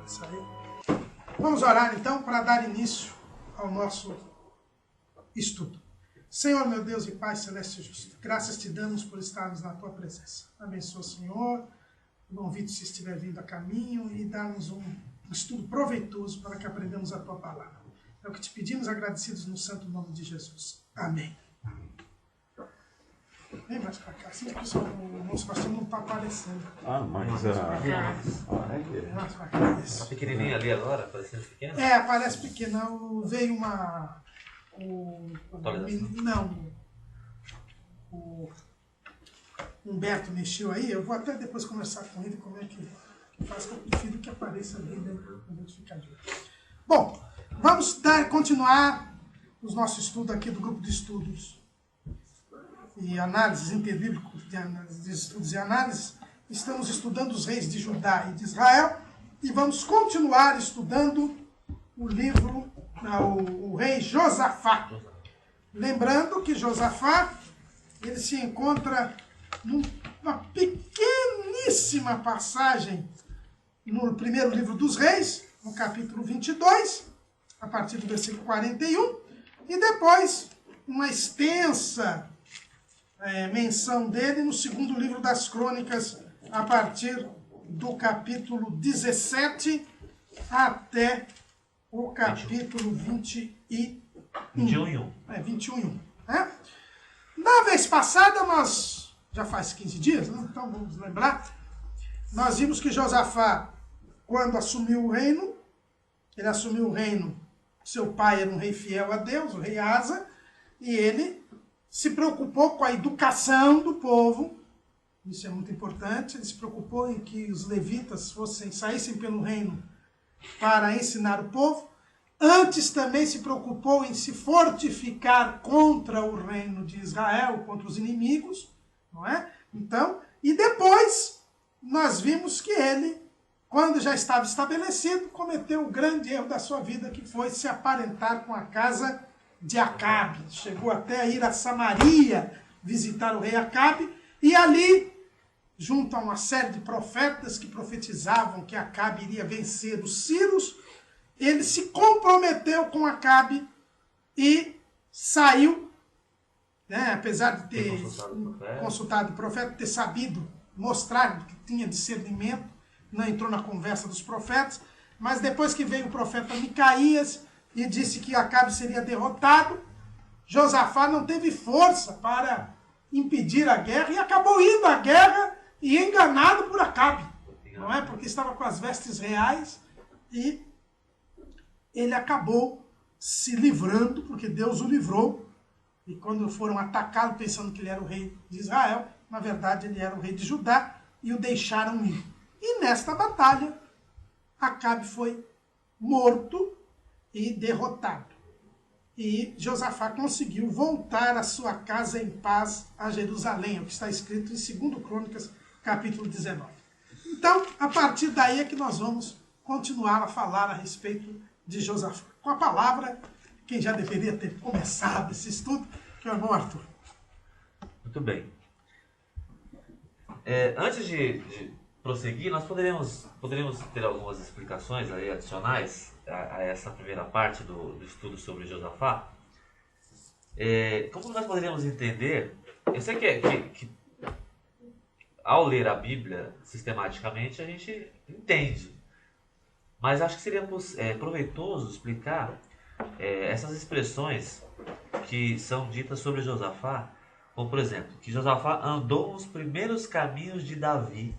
Isso aí. Vamos orar então para dar início ao nosso estudo. Senhor, meu Deus e Pai Celeste e Justo, graças te damos por estarmos na tua presença. Abençoa, Senhor, o convite se estiver vindo a caminho e dá-nos um estudo proveitoso para que aprendamos a tua palavra. É o que te pedimos, agradecidos no santo nome de Jesus. Amém. Vem mais para cá, assim que o nosso pastor não está aparecendo. Mas Mais para cá, isso. Tá pequenininho ali agora, parecendo pequeno? Parece pequena. Veio uma... O Humberto mexeu aí. Eu vou até depois conversar com ele como é que faz, que eu prefiro que apareça ali, né? Bom, vamos continuar os nossos estudos aqui do grupo de estudos e análises interbíblicos, de estudos e análises. Estamos estudando os reis de Judá e de Israel e vamos continuar estudando o livro, o rei Josafá. Lembrando que Josafá, ele se encontra numa pequeníssima passagem no primeiro livro dos reis, no capítulo 22, a partir do versículo 41, e depois uma extensa menção dele no segundo livro das crônicas, a partir do capítulo 17 até o capítulo 21. 21. Na vez passada, nós, já faz 15 dias, né? Então vamos lembrar, nós vimos que Josafá, quando assumiu o reino, ele assumiu o reino, seu pai era um rei fiel a Deus, o rei Asa, e ele se preocupou com a educação do povo. Isso é muito importante. Ele se preocupou em que os levitas saíssem pelo reino para ensinar o povo. Antes também se preocupou em se fortificar contra o reino de Israel, contra os inimigos, não é? Então, e depois nós vimos que ele, quando já estava estabelecido, cometeu o grande erro da sua vida, que foi se aparentar com a casa de Acabe. Chegou até a ir a Samaria visitar o rei Acabe, e ali, junto a uma série de profetas que profetizavam que Acabe iria vencer os sírios, ele se comprometeu com Acabe e saiu, né, apesar de ter consultado o profeta, ter sabido mostrar que tinha discernimento, não entrou na conversa dos profetas, mas depois que veio o profeta Micaías e disse que Acabe seria derrotado, Josafá não teve força para impedir a guerra e acabou indo à guerra e enganado por Acabe, não é? Porque estava com as vestes reais e ele acabou se livrando, porque Deus o livrou. E quando foram atacá-lo pensando que ele era o rei de Israel, na verdade ele era o rei de Judá e o deixaram ir. E nesta batalha, Acabe foi morto e derrotado. E Josafá conseguiu voltar à sua casa em paz a Jerusalém, o que está escrito em 2 Crônicas, capítulo 19. Então, a partir daí é que nós vamos continuar a falar a respeito de Josafá. Com a palavra, quem já deveria ter começado esse estudo, que é o irmão Arthur. Muito bem. Antes de prosseguir, nós poderíamos ter algumas explicações aí adicionais a essa primeira parte do estudo sobre Josafá. Como nós poderíamos entender, eu sei que ao ler a Bíblia sistematicamente a gente entende, mas acho que seria proveitoso explicar essas expressões que são ditas sobre Josafá, como por exemplo, que Josafá andou nos primeiros caminhos de Davi.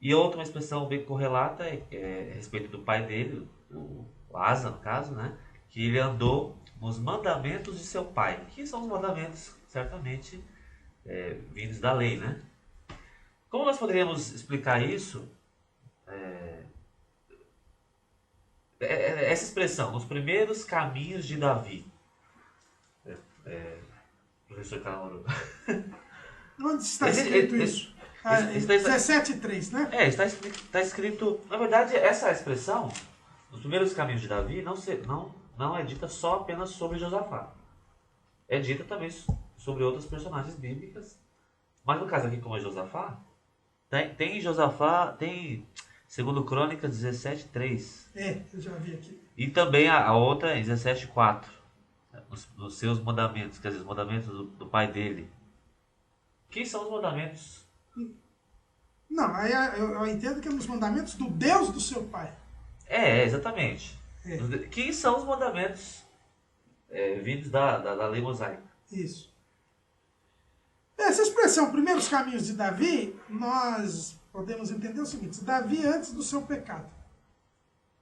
E outra expressão bem correlata é a respeito do pai dele, o Asa, no caso, né? Que ele andou nos mandamentos de seu pai, que são os mandamentos, certamente, vindos da lei, né? Como nós poderíamos explicar isso? Essa expressão, nos primeiros caminhos de Davi. Professor Calamaro. Onde está escrito isso? 17:3, né? Está escrito... Na verdade, essa expressão, nos primeiros caminhos de Davi, não é dita só apenas sobre Josafá. É dita também sobre outras personagens bíblicas. Mas no caso aqui, como é Josafá, tem Segundo Crônicas 17:3. Eu já vi aqui. E também a outra em 17:4. Os seus mandamentos, quer dizer, os mandamentos do pai dele. Quem são os mandamentos? Não, aí eu entendo que é nos mandamentos do Deus do seu pai. Exatamente. Quem são os mandamentos vindos da lei mosaica? Isso. Essa expressão, primeiros caminhos de Davi, nós podemos entender o seguinte: Davi antes do seu pecado.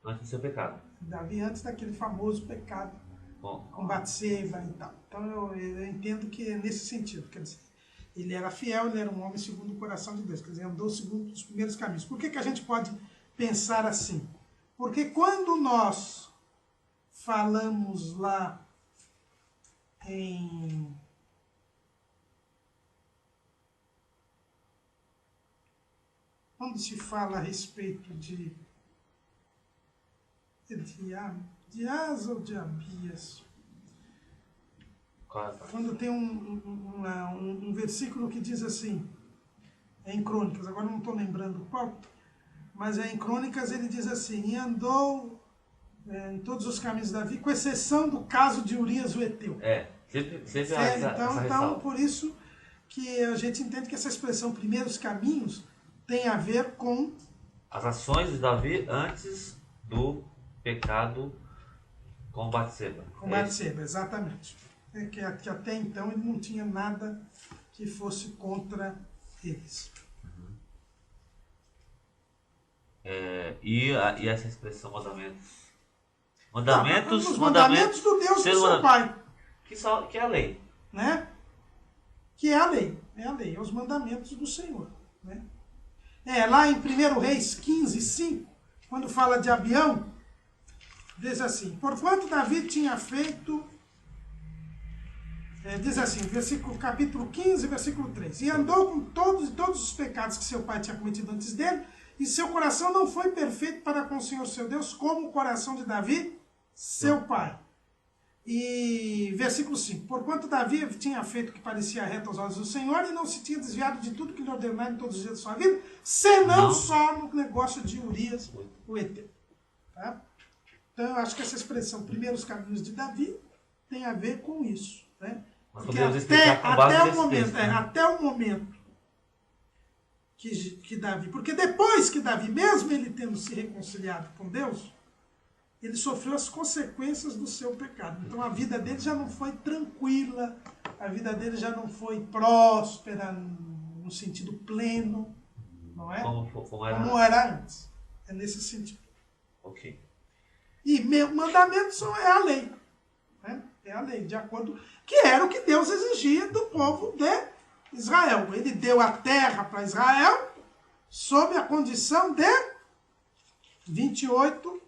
Antes do seu pecado. Davi antes daquele famoso pecado com Batseba e tal. Então eu entendo que é nesse sentido. Quer dizer, ele era fiel, ele era um homem segundo o coração de Deus. Quer dizer, andou segundo os primeiros caminhos. Por que a gente pode pensar assim? Porque quando nós falamos lá quando se fala a respeito de Asa ou de Abias, quando tem um versículo que diz assim, em Crônicas, agora não estou lembrando qual, mas em Crônicas ele diz assim: e andou em todos os caminhos de Davi, com exceção do caso de Urias o Eteu. Sempre essa então, por isso que a gente entende que essa expressão primeiros caminhos tem a ver com as ações de Davi antes do pecado com Batseba. Com Batseba, exatamente. Que até então ele não tinha nada que fosse contra eles. E essa expressão mandamentos? Os mandamentos do Deus do seu pai. Que é a lei. Né? Que é a lei. É a lei, é os mandamentos do Senhor. Né? Lá em 1 Reis 15:5, quando fala de Abião, diz assim: porquanto Davi tinha feito, diz assim, capítulo 15, versículo 3, e andou com todos os pecados que seu pai tinha cometido antes dele, e seu coração não foi perfeito para com o Senhor seu Deus, como o coração de Davi, seu pai. E versículo 5, porquanto Davi tinha feito o que parecia reto aos olhos do Senhor, e não se tinha desviado de tudo que lhe ordenou em todos os dias de sua vida, senão só no negócio de Urias, o Eteu. Tá? Então eu acho que essa expressão, primeiros caminhos de Davi, tem a ver com isso. Né? Porque até o momento que Davi... Porque depois que Davi, mesmo ele tendo se reconciliado com Deus, ele sofreu as consequências do seu pecado. Então a vida dele já não foi tranquila, a vida dele já não foi próspera, no sentido pleno, não é? Como era antes. É nesse sentido. Ok. E mandamentos é a lei. Né? É a lei, de acordo... Que era o que Deus exigia do povo de Israel. Ele deu a terra para Israel sob a condição de 28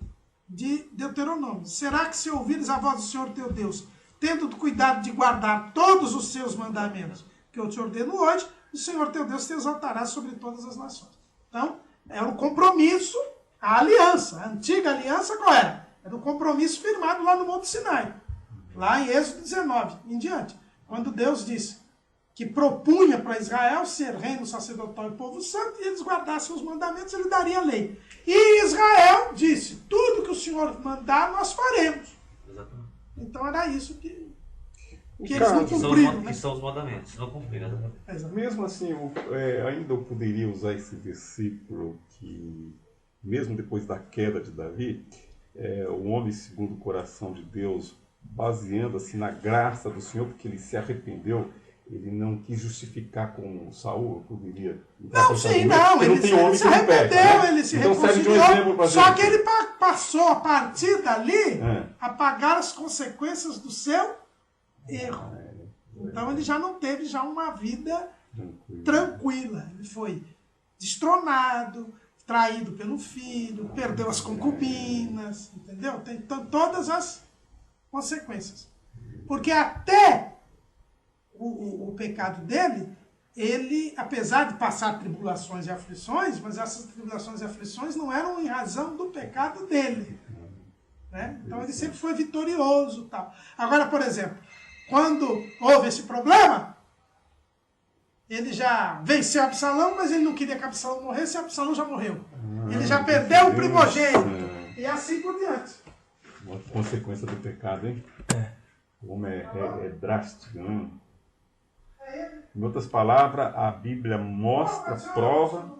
de Deuteronômio. Será que se ouvires a voz do Senhor teu Deus, tendo cuidado de guardar todos os seus mandamentos que eu te ordeno hoje, o Senhor teu Deus te exaltará sobre todas as nações. Então, era o compromisso, a aliança. A antiga aliança qual era? Era o compromisso firmado lá no Monte Sinai. Lá em Êxodo 19, em diante. Quando Deus disse que propunha para Israel ser reino sacerdotal e povo santo, e eles guardassem os mandamentos, ele daria a lei. E Israel disse, tudo que o Senhor mandar, nós faremos. Exatamente. Então era isso que eles não cumpriram. Que são os mandamentos, não cumpriram. Mesmo assim, ainda eu poderia usar esse versículo que, mesmo depois da queda de Davi, o homem segundo o coração de Deus, baseando assim na graça do Senhor, porque ele se arrependeu, ele não quis justificar com Saul, eu poderia... Não, sim, não, ele se arrependeu, ele se reconciliou, só que ele passou a partir dali a pagar as consequências do seu erro. Então ele já não teve uma vida tranquila. Ele foi destronado, traído pelo filho, perdeu as concubinas, entendeu? Tem todas as consequências. Porque até o pecado dele, ele, apesar de passar tribulações e aflições, mas essas tribulações e aflições não eram em razão do pecado dele. Né? Então ele sempre foi vitorioso. Tal. Agora, por exemplo, quando houve esse problema, ele já venceu Absalão, mas ele não queria que Absalão morresse, e Absalão já morreu. Ele já perdeu o primogênito. E assim por diante. Uma consequência do pecado, hein? Como é drástico, né? Em outras palavras, a Bíblia mostra, prova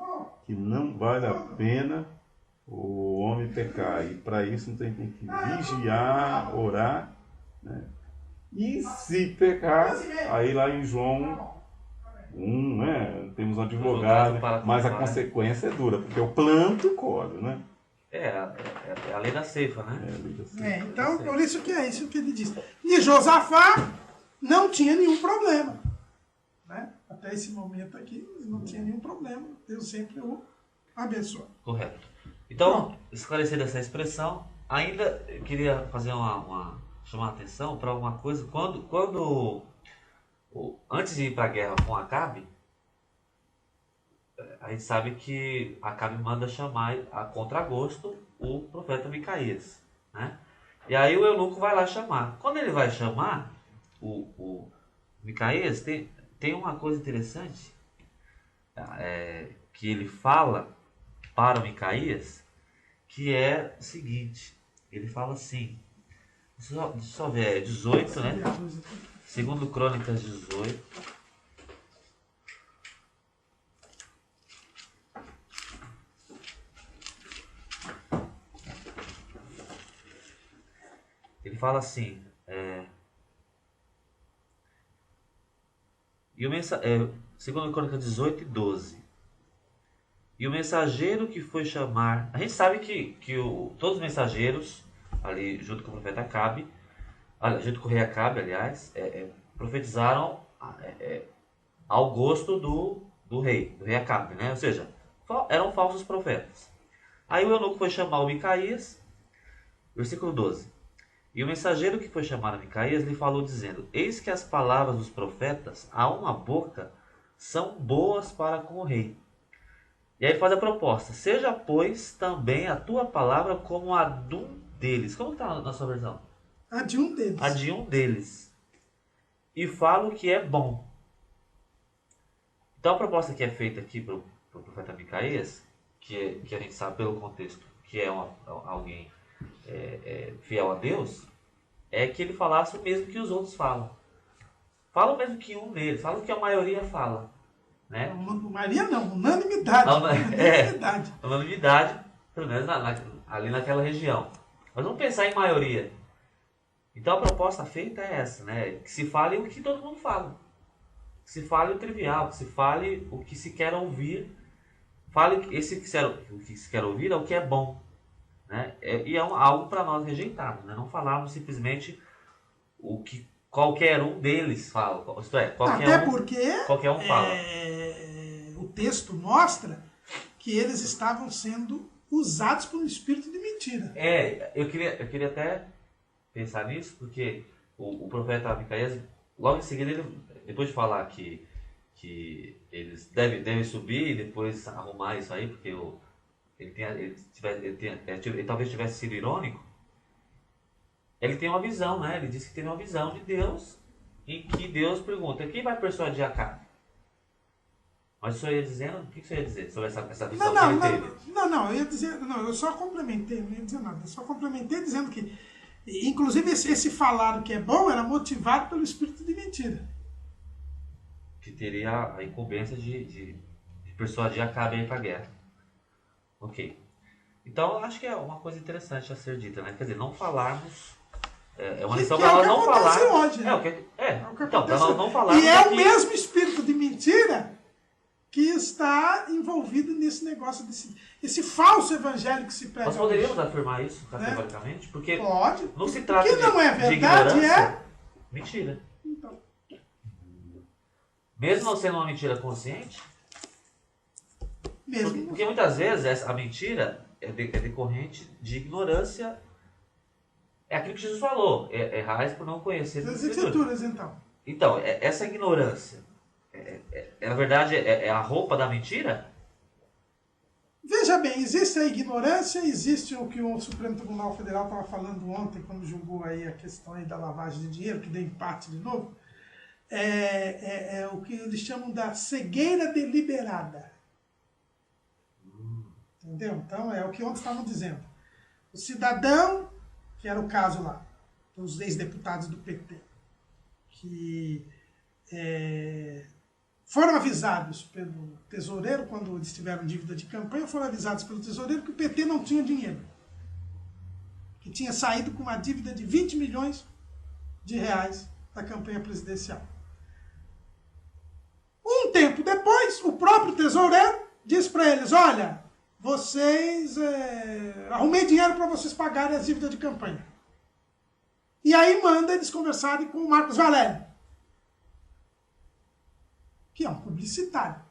que não vale a pena o homem pecar. E para isso tem que vigiar, orar, né? E se pecar, aí lá em João 1, né, temos um advogado, mas a consequência é dura, porque o planto colhe, né? É a lei da ceifa, né? É a lei da ceifa. Então, por isso que é isso que ele diz. E Josafá não tinha nenhum problema. Né? Até esse momento aqui, não tinha nenhum problema. Deus sempre o abençoou. Correto. Então, esclarecendo essa expressão, ainda eu queria fazer chamar a atenção para alguma coisa. Antes de ir para a guerra com Acabe, a gente sabe que Acabe manda chamar a contragosto o profeta Micaías, né? E aí o eunuco vai lá chamar. Quando ele vai chamar o Micaías, tem uma coisa interessante que ele fala para o Micaías, que é o seguinte: ele fala assim, deixa eu só ver, 18, né? Segundo Crônicas 18. Ele fala assim, segundo Crônicas 18 e 12. E o mensageiro que foi chamar... A gente sabe que todos os mensageiros, ali junto com o profeta Acabe, junto com o rei Acabe, aliás, profetizaram ao gosto do rei Acabe, né? Ou seja, eram falsos profetas. Aí o eunuco foi chamar o Micaías, versículo 12. E o mensageiro que foi chamar a Micaías lhe falou dizendo: eis que as palavras dos profetas a uma boca são boas para com o rei. E aí ele faz a proposta: seja, pois, também a tua palavra como a de um deles. Como está na sua versão? A de um deles. A de um deles. E fala o que é bom. Então a proposta que é feita aqui para o profeta Micaías, que a gente sabe pelo contexto que é alguém fiel a Deus, é que ele falasse o mesmo que os outros falam. Fala o mesmo que um deles, fala o que a maioria fala. Né? Maria não, unanimidade. Unanimidade. Unanimidade, pelo menos ali naquela região. Mas vamos pensar em maioria. Então a proposta feita é essa, né? Que se fale o que todo mundo fala. Que se fale o trivial, que se fale o que se quer ouvir. Fale o que se quer ouvir é o que é bom. Né? E é algo para nós rejeitarmos, né? Não falarmos simplesmente o que qualquer um deles fala. Isto é, qualquer um fala. O texto mostra que eles estavam sendo usados por um espírito de mentira. Eu queria até pensar nisso, porque o profeta Micaías, logo em seguida, depois de falar que eles devem subir e depois arrumar isso aí, porque ele talvez tivesse sido irônico, ele tem uma visão, né? Ele disse que teve uma visão de Deus, em que Deus pergunta: quem vai persuadir Acabe? Mas o senhor ia dizendo, o que o senhor ia dizer sobre essa visão que ele teve? Não, eu ia dizer, eu só complementei, não ia dizer nada, eu só complementei dizendo que, inclusive, esse falar que é bom era motivado pelo espírito de mentira. Que teria a incumbência de persuadir Acabe a ir para a guerra. Ok. Então, acho que é uma coisa interessante a ser dita, né? Quer dizer, não falarmos... É uma lição para nós não falar... Hoje, né? Então, para nós não falarmos... E é o mesmo espírito de mentira que está envolvido nesse negócio, esse falso evangelho que se prega. Nós poderíamos afirmar isso categoricamente? Porque pode. Não se trata que não é verdade, mentira. Então. Mesmo não sendo uma mentira consciente... Porque muitas vezes a mentira é decorrente de ignorância. É aquilo que Jesus falou: errais por não conhecer as Escrituras, então. Então, essa ignorância, na verdade, é a roupa da mentira? Veja bem, existe a ignorância, existe o que o Supremo Tribunal Federal estava falando ontem, quando julgou aí a questão aí da lavagem de dinheiro, que deu empate de novo. É o que eles chamam da cegueira deliberada. Entendeu? Então, é o que ontem estavam dizendo. O cidadão, que era o caso lá, dos ex-deputados do PT, que foram avisados pelo tesoureiro, quando eles tiveram dívida de campanha, foram avisados pelo tesoureiro que o PT não tinha dinheiro. Que tinha saído com uma dívida de 20 milhões de reais da campanha presidencial. Um tempo depois, o próprio tesoureiro disse para eles, olha, vocês, arrumei dinheiro para vocês pagarem as dívidas de campanha. E aí manda eles conversarem com o Marcos Valério, que é um publicitário,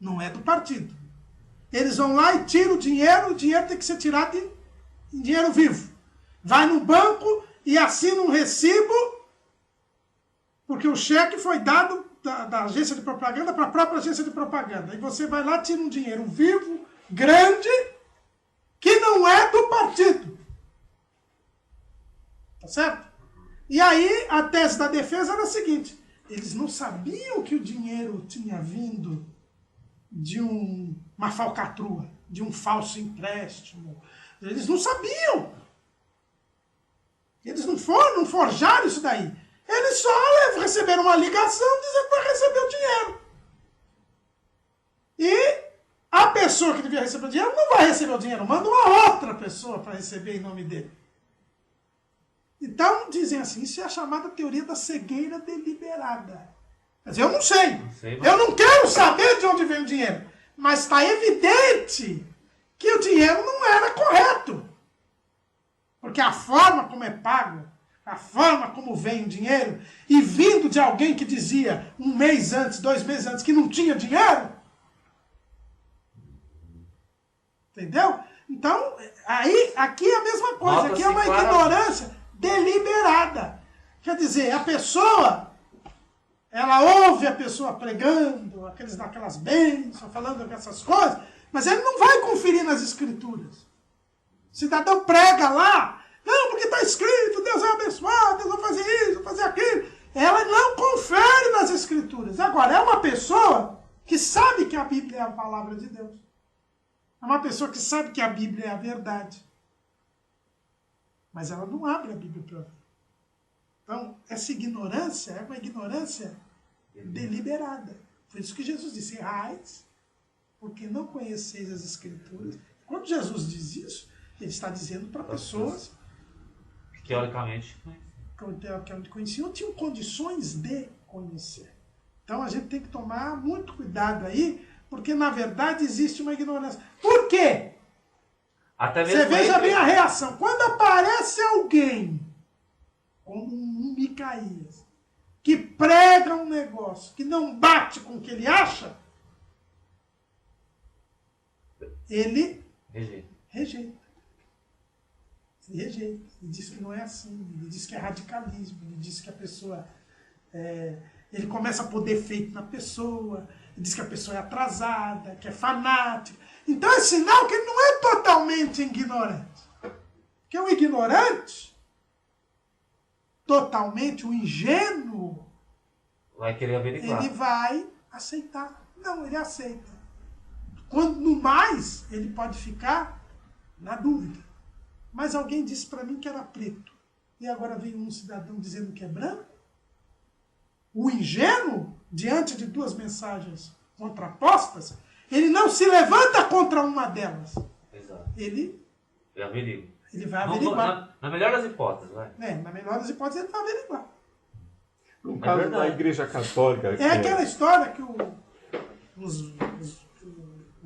não é do partido. Eles vão lá e tiram o dinheiro tem que ser tirado em dinheiro vivo. Vai no banco e assina um recibo, porque o cheque foi dado da agência de propaganda para a própria agência de propaganda. Aí você vai lá, tira um dinheiro vivo, grande, que não é do partido. Tá certo? E aí a tese da defesa era a seguinte, eles não sabiam que o dinheiro tinha vindo de uma falcatrua, de um falso empréstimo. Eles não sabiam. Eles não forjaram isso daí. Eles só receberam uma ligação dizendo que vai receber o dinheiro. E a pessoa que devia receber o dinheiro não vai receber o dinheiro, manda uma outra pessoa para receber em nome dele. Então, dizem assim, isso é a chamada teoria da cegueira deliberada. Quer dizer, eu não sei. Eu não quero saber de onde vem o dinheiro. Mas está evidente que o dinheiro não era correto. Porque a forma como é pago, a forma como vem o dinheiro, e vindo de alguém que dizia 1 mês antes, 2 meses antes, que não tinha dinheiro. Entendeu? Então, aqui é a mesma coisa. Aqui é uma ignorância deliberada. Quer dizer, a pessoa, ela ouve a pessoa pregando, aquelas bênçãos, falando essas coisas, mas ele não vai conferir nas escrituras. O cidadão prega lá, não, porque está escrito, Deus é abençoado, Deus vai fazer isso, vai fazer aquilo. Ela não confere nas escrituras. Agora, é uma pessoa que sabe que a Bíblia é a palavra de Deus. É uma pessoa que sabe que a Bíblia é a verdade. Mas ela não abre a Bíblia para ver. Então, essa ignorância é uma ignorância deliberada. Por isso que Jesus disse, errais, porque não conheceis as Escrituras. Quando Jesus diz isso, ele está dizendo para pessoas que teoricamente conheciam, tinham condições de conhecer. Então, a gente tem que tomar muito cuidado aí, porque, na verdade, existe uma ignorância. Por quê? Até mesmo você veja bem a reação. Quando aparece alguém, como um Micaías, que prega um negócio, que não bate com o que ele acha, ele rejeita. Ele rejeita. Ele diz que não é assim. Ele diz que é radicalismo. Ele diz que a pessoa... ele começa a pôr defeito na pessoa. Ele diz que a pessoa é atrasada, que é fanática. Então é sinal que ele não é totalmente ignorante. Porque o ignorante, totalmente, o ingênuo, vai querer averiguar. Ele vai aceitar. Não, ele aceita. Quando no mais, ele pode ficar na dúvida. Mas alguém disse para mim que era preto. E agora veio um cidadão dizendo que é branco. O ingênuo, diante de 2 mensagens contrapostas, ele não se levanta contra uma delas. Exato. Ele averigua. Ele vai averiguar. Na melhor das hipóteses, vai. Na melhor das hipóteses, ele vai averiguar. No caso da Igreja Católica... É aquela história que o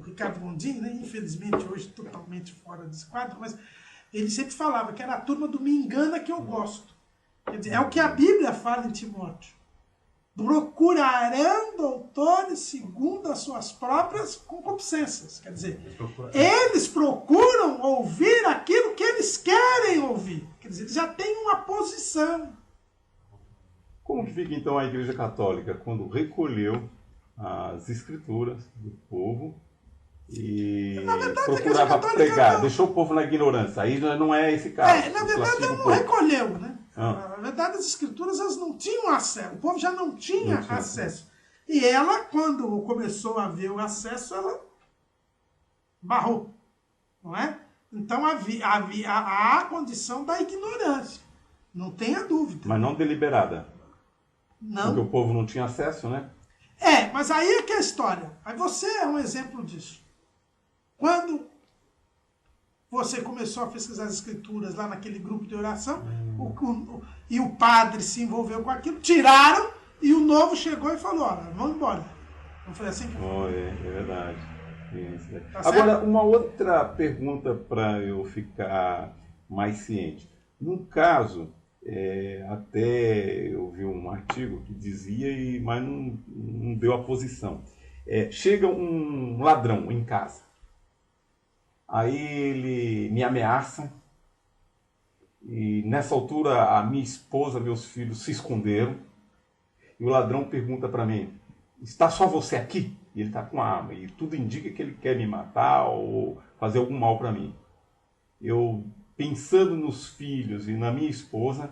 Ricardo Gondim, né, infelizmente hoje totalmente fora desse quadro, mas ele sempre falava que era a turma do me engana que eu gosto. Quer dizer, é o que a Bíblia fala em Timóteo. Procurarão doutores segundo as suas próprias concupiscências. Quer dizer, eles procuram ouvir aquilo que eles querem ouvir. Quer dizer, eles já têm uma posição. Como que fica então a Igreja Católica quando recolheu as escrituras do povo e procurava pregar, não... deixou o povo na ignorância? Aí já não é esse caso. Na verdade, ela não recolheu, né? Na verdade, as escrituras elas não tinham acesso. O povo já não tinha acesso. E ela, quando começou a ver o acesso, ela Barrou. Não é? Então há a condição da ignorância. Não tenha dúvida. Mas não deliberada. Não. Porque o povo não tinha acesso, né? Mas aí é que é a história. Aí você é um exemplo disso. Quando você começou a pesquisar as escrituras lá naquele grupo de oração, e o padre se envolveu com aquilo, tiraram, e o novo chegou e falou, olha, vamos embora. Não foi assim que foi? É verdade. Isso. Tá Agora, certo? uma outra pergunta para eu ficar mais ciente. No caso, até eu vi um artigo que dizia, mas não deu a posição. Chega um ladrão em casa. Aí ele me ameaça. E nessa altura a minha esposa, meus filhos se esconderam. E o ladrão pergunta para mim, está só você aqui? E ele está com arma. E tudo indica que ele quer me matar ou fazer algum mal para mim. Eu, pensando nos filhos e na minha esposa,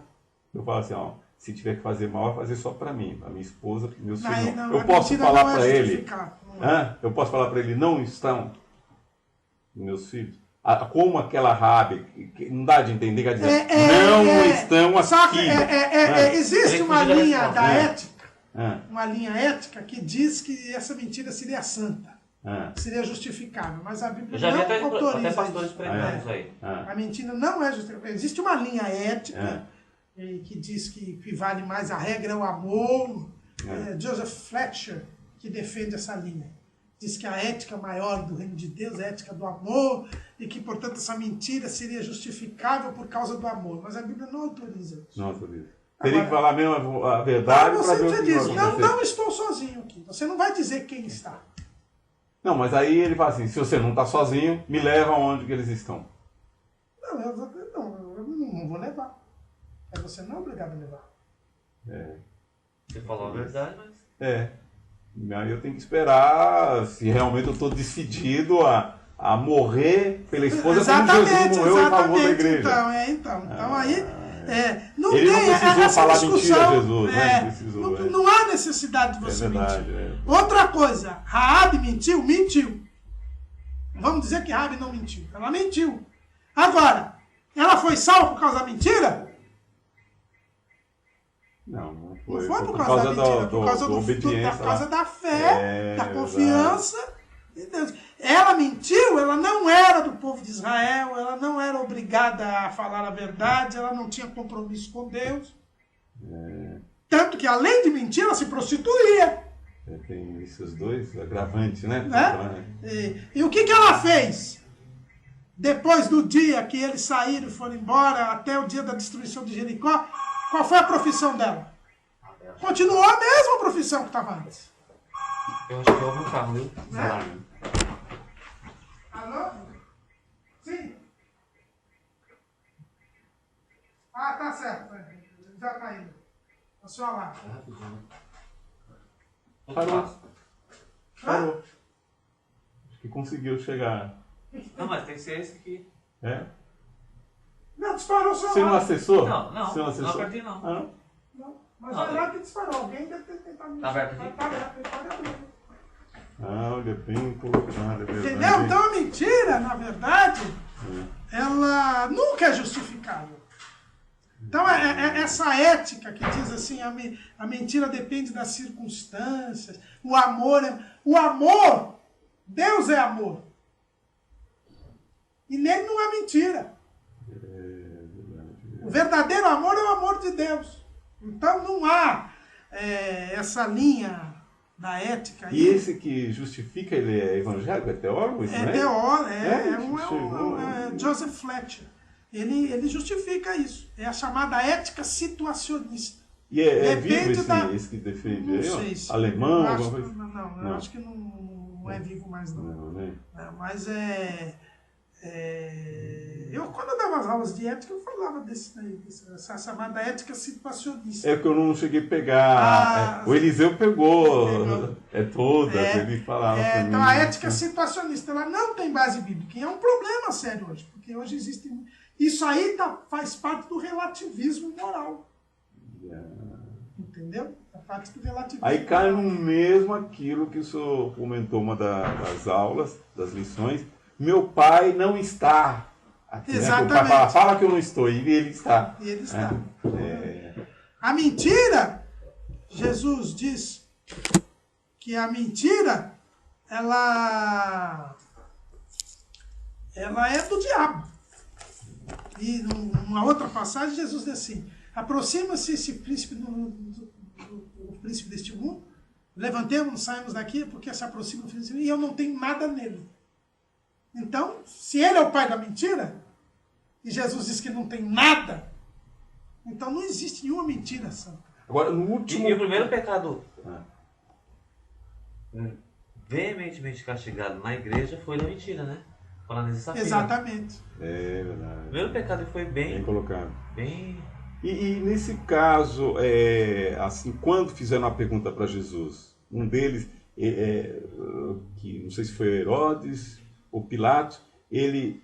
eu falo assim, ó, se tiver que fazer mal, vai fazer só para mim, para minha esposa, para meus filhos. Eu posso falar para ele, eu posso falar para ele, não estão meus filhos? Como aquela Rabi, que não dá de entender, quer dizer, não estão aqui. Existe uma linha da ética, uma linha ética que diz que essa mentira seria santa. Seria justificável, mas a Bíblia não autoriza até pastores pregando isso aí. A mentira não é justificável. Existe uma linha ética que diz que vale mais a regra é o amor. Joseph Fletcher que defende essa linha. Diz que a ética maior do reino de Deus é a ética do amor e que, portanto, essa mentira seria justificável por causa do amor. Mas a Bíblia não autoriza isso. Não autoriza. Teria que falar mesmo a verdade para ver o que diz, não estou sozinho aqui. Você não vai dizer quem está. Não, mas aí ele fala assim, se você não está sozinho, me leva aonde que eles estão. Não, eu não vou levar. Você não é obrigado a levar. Você falou a verdade, mas... Aí eu tenho que esperar se realmente eu estou decidido a morrer pela esposa como Jesus morreu em favor da igreja. Então aí... não ele tem não precisou essa falar discussão, mentira a Jesus. Não há necessidade de você mentir. Outra coisa, Raabe mentiu. Vamos dizer que Raabe não mentiu. Ela mentiu. Agora, ela foi salva por causa da mentira? Não foi. Não foi por causa da mentira, por causa da fé, da confiança em Deus. Ela mentiu, ela não era do povo de Israel, ela não era obrigada a falar a verdade, ela não tinha compromisso com Deus. Tanto que, além de mentir, ela se prostituía. Tem esses dois agravantes, né? E o que ela fez? Depois do dia que eles saíram e foram embora, até o dia da destruição de Jericó, qual foi a profissão dela? Continuou a mesma profissão que estava antes. Eu acho que houve um carro, viu? Alô? Sim? Tá certo. Já tá indo. É só lá. Parou. Acho que conseguiu chegar. Não, mas tem que ser esse aqui. Não, disparou só. Você não acessou? Não, não apertei não. Não. Mas vai lá que disparou. Alguém deve ter tentado. Tá aberto aqui? Tá aberto, ele pode abrir. Olha, bem colocado, é verdade. Entendeu? Então a mentira, na verdade, ela nunca é justificável. Então essa ética que diz assim, a mentira depende das circunstâncias, o amor, Deus é amor. E nele não há mentira. O verdadeiro amor é o amor de Deus. Então não há essa linha da ética. E esse que justifica, ele é evangélico, é teólogo? Isso, é teólogo, Joseph Fletcher. Ele justifica isso. É a chamada ética situacionista. E vivo esse que defende aí? Não sei se alemão? Eu acho que não é vivo mais não. Não, né? Mas eu, quando eu dava as aulas de ética, eu falava dessa chamada ética situacionista. É que eu não cheguei a pegar. O Eliseu pegou. Todas, ele falava pra mim. Então a ética situacionista, ela não tem base bíblica. E é um problema sério hoje, porque hoje existe... Isso aí faz parte do relativismo moral. Entendeu? A parte do relativismo aí cai no mesmo aquilo que o senhor comentou uma das aulas, das lições, meu pai não está aqui. Exatamente. Né? O pai fala que eu não estou, e ele está. E ele está. É. A mentira, Jesus diz que a mentira, ela é do diabo. E numa outra passagem, Jesus diz assim: aproxima-se esse príncipe, o príncipe deste mundo, levantemos, saímos daqui, porque se aproxima o príncipe e eu não tenho nada nele. Então, se ele é o pai da mentira, e Jesus diz que não tem nada, então não existe nenhuma mentira santa. Agora, no último... E o primeiro pecado veementemente castigado na igreja foi da mentira, né? Falando nesse Safira. Exatamente. É verdade. O primeiro pecado foi Bem colocado. bem... E nesse caso, assim, quando fizeram a pergunta para Jesus, um deles, que não sei se foi Herodes ou Pilatos, ele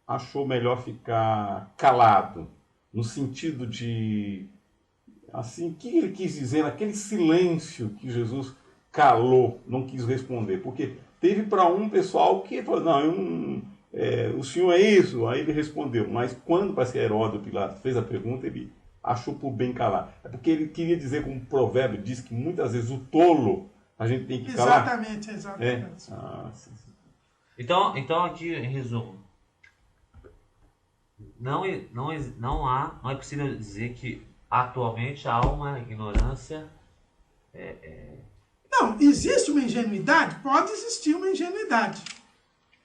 achou melhor ficar calado, no sentido de, assim, o que ele quis dizer naquele silêncio que Jesus calou, não quis responder, porque teve para um pessoal que falou, não, eu não... o senhor é isso? Aí ele respondeu, mas quando parece que Herodes ou Pilatos fez a pergunta, ele achou por bem calar. É porque ele queria dizer, como o provérbio diz, que muitas vezes o tolo a gente tem que calar. Exatamente, exatamente. Sim. Então aqui, em resumo, não é possível dizer que atualmente há uma ignorância... Não, existe uma ingenuidade? Pode existir uma ingenuidade.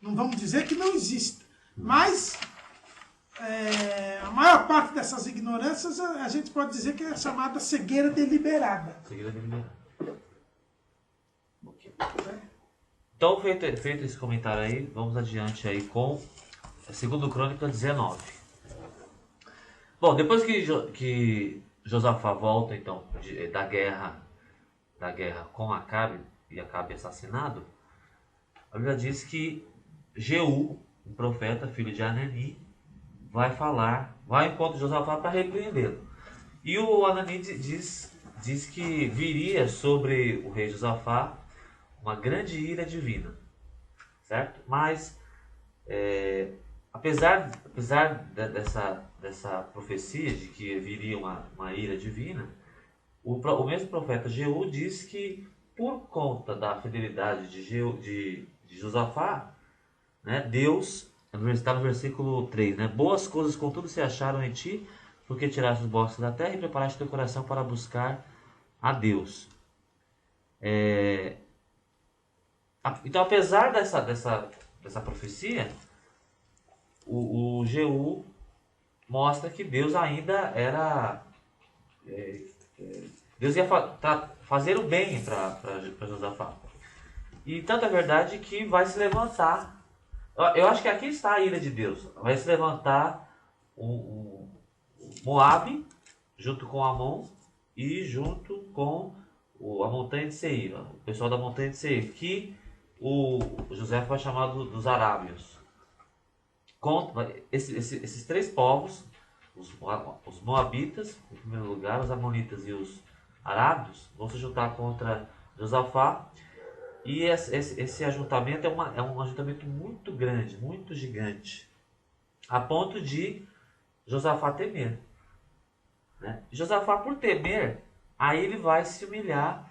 Não vamos dizer que não exista. Mas a maior parte dessas ignorâncias a gente pode dizer que é chamada cegueira deliberada. Cegueira deliberada. Então, feito esse comentário aí, vamos adiante aí com 2 Crônicas 19. Bom, depois que Josafá volta, então, da guerra com Acabe, e Acabe assassinado, a Bíblia diz que Jeú, um profeta, filho de Anani, vai ao encontro de Josafá para repreendê-lo. E o Anani diz que viria sobre o rei Josafá uma grande ira divina, certo? Mas, apesar dessa profecia de que viria uma ira divina, o mesmo profeta Jeú diz que, por conta da fidelidade de Josafá, né, Deus, está no versículo 3, né? Boas coisas contudo se acharam em ti, porque tiraste os bosques da terra e preparaste teu coração para buscar a Deus. Então, apesar dessa profecia, o Jeú mostra que Deus ainda era... Deus ia fazer o bem para Josafá. E tanto é verdade que vai se levantar... Eu acho que aqui está a ira de Deus. Vai se levantar o Moabe, junto com Amon e junto com a montanha de Seir, o pessoal da montanha de Seir, que o José foi chamado dos arábios. Esses três povos, os moabitas, em primeiro lugar, os amonitas e os arábios, vão se juntar contra Josafá. E esse ajuntamento é um ajuntamento muito grande, muito gigante, a ponto de Josafá temer. Né? Josafá, por temer, aí ele vai se humilhar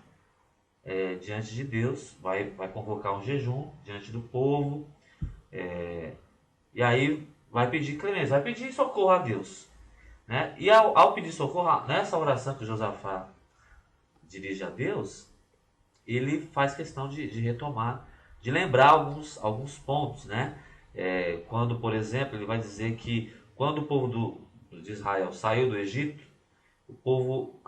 diante de Deus, vai convocar um jejum diante do povo, e aí vai pedir clemência, vai pedir socorro a Deus. Né? E ao pedir socorro, nessa oração que Josafá dirige a Deus, ele faz questão de retomar, de lembrar alguns pontos, né? Quando, por exemplo, ele vai dizer que quando o povo de Israel saiu do Egito, o povo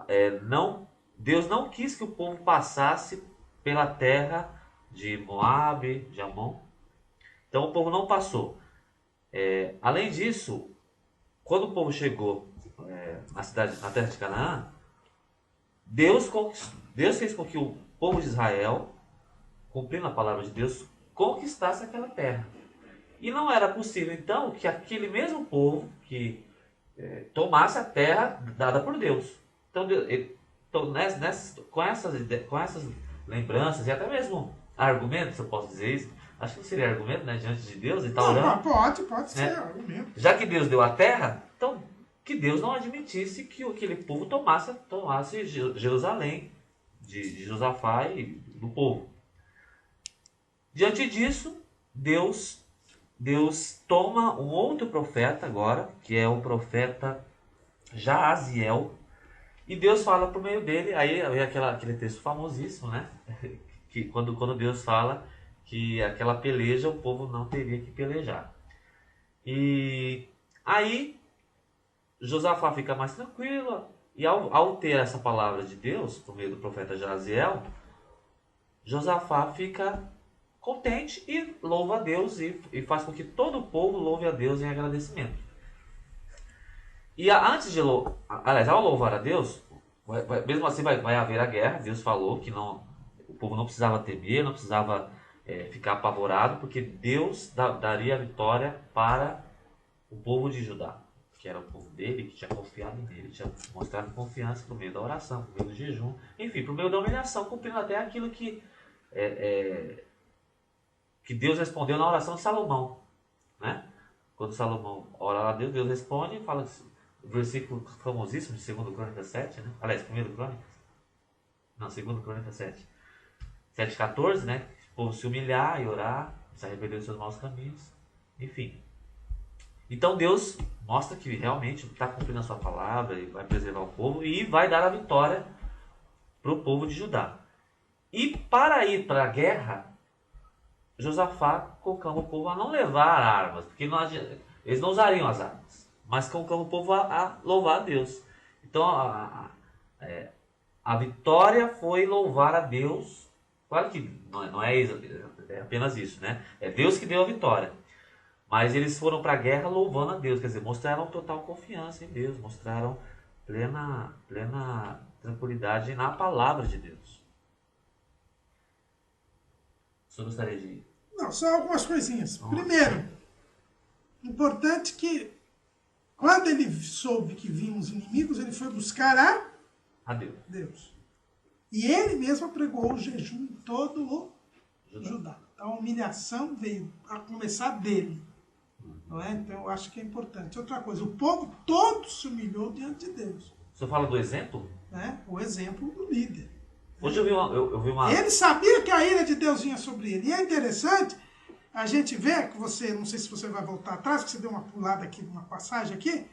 Deus não quis que o povo passasse pela terra de Moabe, de Amon. Então o povo não passou. Além disso, quando o povo chegou na terra de Canaã, Deus fez com que o povo de Israel, cumprindo a palavra de Deus, conquistasse aquela terra. E não era possível, então, que aquele mesmo povo que tomasse a terra dada por Deus. Então, com essas lembranças e até mesmo argumentos, eu posso dizer isso, acho que não seria argumento, né? Diante de Deus, ele está Não, orando. pode ser argumento. Já que Deus deu a terra, então que Deus não admitisse que aquele povo tomasse Jerusalém, de Josafá e do povo. Diante disso, Deus toma um outro profeta agora, que é o profeta Jaaziel, e Deus fala por meio dele, aí aquele texto famosíssimo, né? Que quando Deus fala que aquela peleja o povo não teria que pelejar. E aí Josafá fica mais tranquilo, e ao ter essa palavra de Deus por meio do profeta Jaaziel, Josafá fica contente e louva a Deus e faz com que todo o povo louve a Deus em agradecimento. E ao louvar a Deus, mesmo assim vai haver a guerra. Deus falou que o povo não precisava temer, não precisava ficar apavorado, porque Deus daria a vitória para o povo de Judá, que era o povo dele, que tinha confiado nele, tinha mostrado confiança por meio da oração, por meio do jejum, enfim, por meio da humilhação, cumprindo até aquilo que Deus respondeu na oração de Salomão, né? Quando Salomão ora a Deus, Deus responde e fala assim, versículo famosíssimo de 2 Crônicas 7, né? Aliás, 1 Crônicas. Não, 2 Crônicas 7. 7,14, né? O povo se humilhar e orar, se arrepender dos seus maus caminhos. Enfim. Então Deus mostra que realmente está cumprindo a sua palavra e vai preservar o povo e vai dar a vitória para o povo de Judá. E para ir para a guerra, Josafá conclama o povo a não levar armas, porque eles não usariam as armas, mas conclama o povo a louvar a Deus. Então a vitória foi louvar a Deus. Claro que não é apenas isso, né? É Deus que deu a vitória. Mas eles foram para a guerra louvando a Deus, quer dizer, mostraram total confiança em Deus, mostraram plena tranquilidade na palavra de Deus. O senhor gostaria de... Não, só algumas coisinhas. Primeiro, importante que quando ele soube que vinham os inimigos, ele foi buscar a Deus. E ele mesmo pregou o jejum em todo o Judá. Então a humilhação veio a começar dele. Não é? Então eu acho que é importante. Outra coisa, o povo todo se humilhou diante de Deus. O senhor fala do exemplo? Né? O exemplo do líder. Hoje eu vi uma... Ele sabia que a ira de Deus vinha sobre ele. E é interessante a gente ver que você, não sei se você vai voltar atrás, que você deu uma pulada aqui, uma passagem aqui.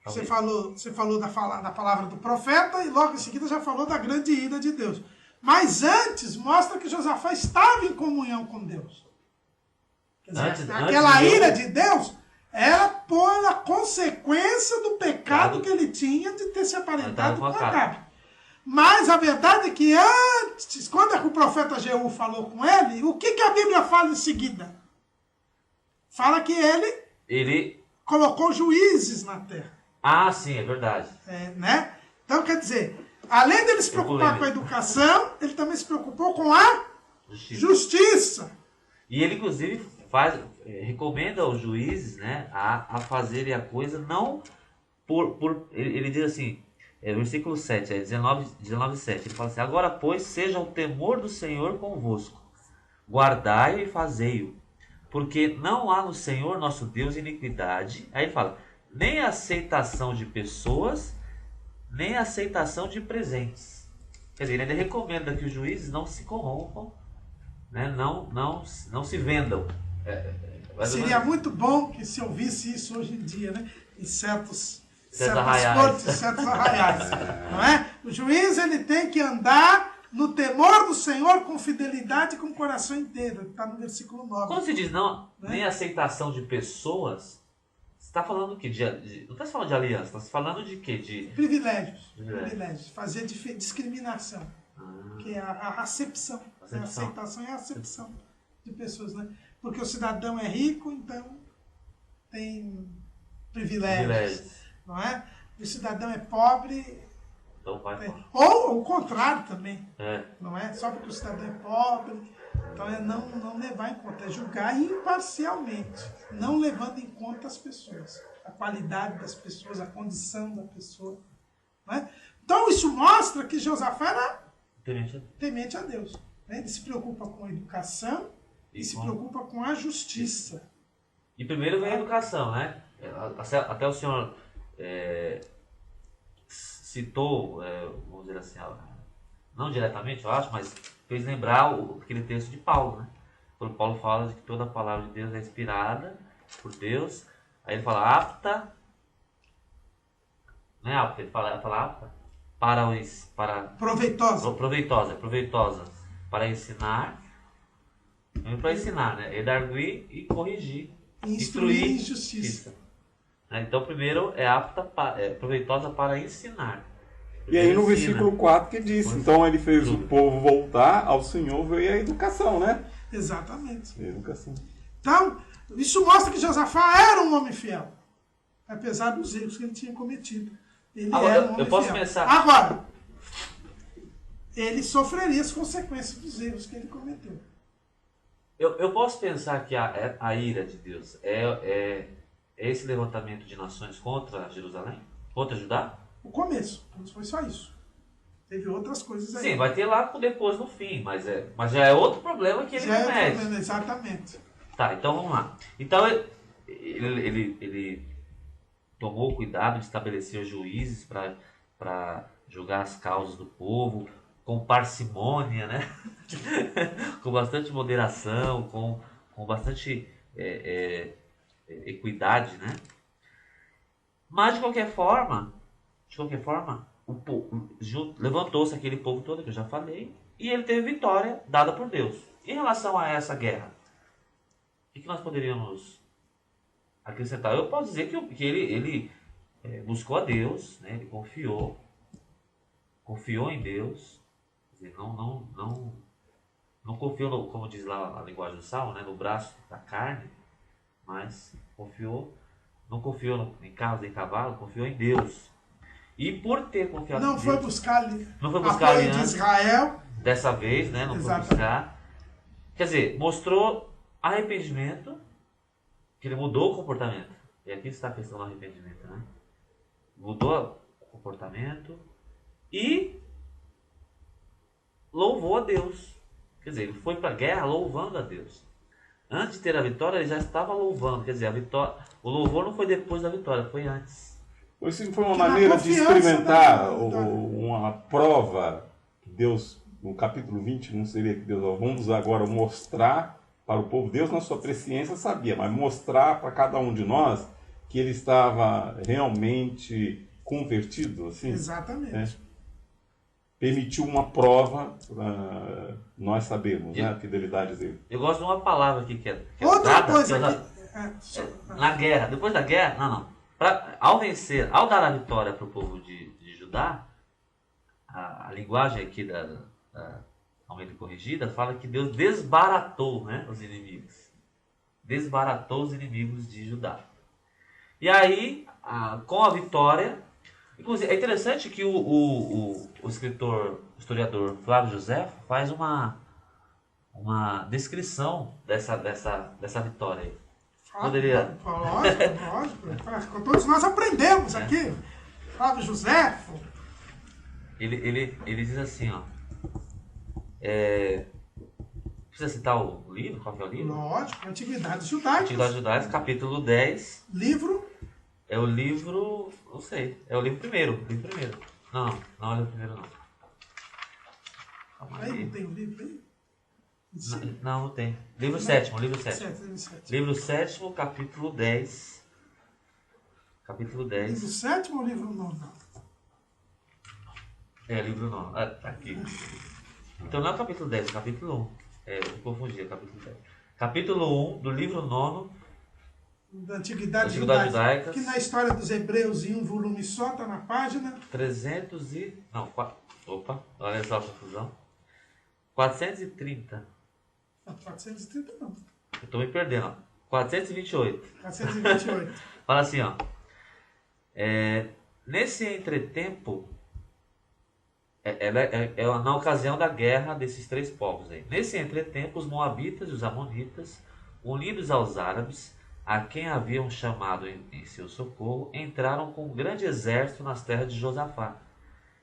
Você falou da palavra do profeta e logo em seguida já falou da grande ira de Deus. Mas antes mostra que Josafá estava em comunhão com Deus. Quer dizer, aquela ira de Deus era por a consequência do pecado que ele tinha de ter se aparentado com Acabe. Mas a verdade é que antes, quando o profeta Jeú falou com ele, o que a Bíblia fala em seguida? Fala que ele colocou juízes na terra. Ah, sim, é verdade. Né? Então, quer dizer, além dele se preocupar com a educação, ele também se preocupou com a justiça. E ele, inclusive, recomenda aos juízes, né, a fazerem a coisa não ele diz assim, versículo 7, 19:7, ele fala assim, agora, pois, seja o temor do Senhor convosco, guardai-o e fazei-o, porque não há no Senhor nosso Deus iniquidade, aí ele fala, nem aceitação de pessoas, nem aceitação de presentes. Quer dizer, ele recomenda que os juízes não se corrompam, né? não se vendam. Seria muito bom que se ouvisse isso hoje em dia, né? Em certos arraiais. Certos arraiais, não é? O juiz ele tem que andar no temor do Senhor com fidelidade e com o coração inteiro. Está no versículo 9. Quando se diz nem aceitação de pessoas, você está falando do quê? Não está falando de aliança, está falando de quê? De privilégios. Fazer discriminação. Que é a acepção. A aceitação é a acepção de pessoas, né? Porque o cidadão é rico, então tem privilégios. Não é? O cidadão é pobre. Então ou o contrário também. Não é? Só porque o cidadão é pobre. Então é não levar em conta, é julgar imparcialmente, não levando em conta as pessoas, a qualidade das pessoas, a condição da pessoa. Não é? Então isso mostra que Josafá era temente a Deus. Né? Ele se preocupa com a educação e se preocupa com a justiça. E primeiro vem a educação, né? Até o senhor citou, vamos dizer assim, não diretamente, eu acho, mas fez lembrar aquele texto de Paulo, né? Quando Paulo fala de que toda a palavra de Deus é inspirada por Deus, aí ele fala apta, não é apta, ele fala apta para proveitosa para ensinar, né? Redarguir e corrigir, instruir em justiça. Então, primeiro é apta, proveitosa para ensinar. E aí no versículo 4 que diz, então ele fez o povo voltar ao Senhor, veio a educação, né? Exatamente. A educação. Então, isso mostra que Josafá era um homem fiel, apesar dos erros que ele tinha cometido. Ele era um homem eu posso fiel. pensar... Agora, ele sofreria as consequências dos erros que ele cometeu. Eu posso pensar que a ira de Deus é esse levantamento de nações contra Jerusalém? Contra Judá? O começo, não foi só isso. Teve outras coisas aí. Sim, vai ter lá depois no fim, mas já é outro problema que ele comete. Exatamente. Tá, então vamos lá. Então ele tomou cuidado de estabelecer juízes para julgar as causas do povo com parcimônia, né? Com bastante moderação, com bastante equidade, né? Mas de qualquer forma, levantou-se aquele povo todo que eu já falei e ele teve vitória dada por Deus. Em relação a essa guerra, o que nós poderíamos acrescentar? Eu posso dizer que ele buscou a Deus, né? Ele confiou em Deus, quer dizer, não confiou, como diz lá a linguagem do Salmo, né? No braço da carne, mas não confiou em carros e cavalo, confiou em Deus. E por ter confiado em Deus... Não foi buscar apoio de Israel. Dessa vez, né? Não foi buscar. Quer dizer, mostrou arrependimento, que ele mudou o comportamento. E aqui está a questão do arrependimento, né? Mudou o comportamento e louvou a Deus. Quer dizer, ele foi para a guerra louvando a Deus. Antes de ter a vitória, ele já estava louvando. Quer dizer, o louvor não foi depois da vitória, foi antes. Isso foi uma maneira de experimentar uma prova que Deus, no capítulo 20, não seria que Deus, vamos agora mostrar para o povo, Deus na sua presciência sabia, mas mostrar para cada um de nós que ele estava realmente convertido, assim. Exatamente. Né? Permitiu uma prova para nós sabermos, né, a fidelidade dele. Eu gosto de uma palavra aqui que é outra coisa na guerra, depois da guerra, não. Ao dar a vitória para o povo de Judá, a linguagem aqui da Almeida Corrigida fala que Deus desbaratou, né, os inimigos. Desbaratou os inimigos de Judá. E aí, com a vitória, inclusive, é interessante que o historiador Flávio José faz uma descrição dessa vitória aí. Poderia... Lógico. Todos nós aprendemos aqui. Flávio José. Ele diz assim, ó. Precisa citar o livro? Qual que é o livro? Lógico, Antiguidades Judaicas. Antiguidades Judaicas, capítulo 10. Livro? É o livro... Não sei. É o livro primeiro. Não é o livro primeiro, não. Aí não tem o livro aí? Não tem. Livro sétimo. Livro 7º, capítulo 10. Capítulo 10. Livro 7º ou livro 9? Livro 9. Tá aqui. Então não é o capítulo 10, é o capítulo 1. Eu confundi, é o capítulo 10. Capítulo 1 do livro 9 da Antiguidade Judaica, que na história dos Hebreus em um volume só, está na página 300 e... Não, opa, olha só a confusão. 430. Não, 430 não. Eu estou me perdendo, ó. 428. 428. Fala assim, ó. Nesse entretempo, na ocasião da guerra desses três povos aí. Nesse entretempo, os moabitas e os amonitas, unidos aos árabes, a quem haviam chamado em seu socorro, entraram com um grande exército nas terras de Josafá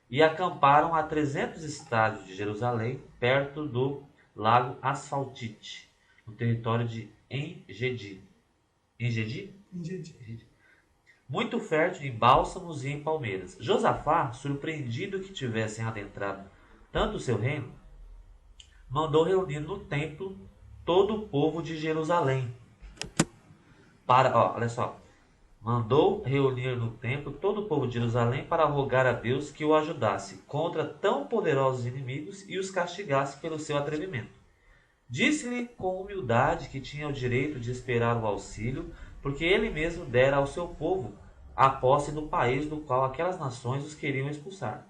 e acamparam a 300 estádios de Jerusalém, perto do lago Asfaltite. no território de Engedi. Engedi? Entendi. Muito fértil em bálsamos e em palmeiras. Josafá, surpreendido que tivessem adentrado tanto o seu reino, mandou reunir no templo todo o povo de Jerusalém. Olha só. Mandou reunir no templo todo o povo de Jerusalém para rogar a Deus que o ajudasse contra tão poderosos inimigos e os castigasse pelo seu atrevimento. Disse-lhe com humildade que tinha o direito de esperar o auxílio, porque ele mesmo dera ao seu povo a posse do país do qual aquelas nações os queriam expulsar.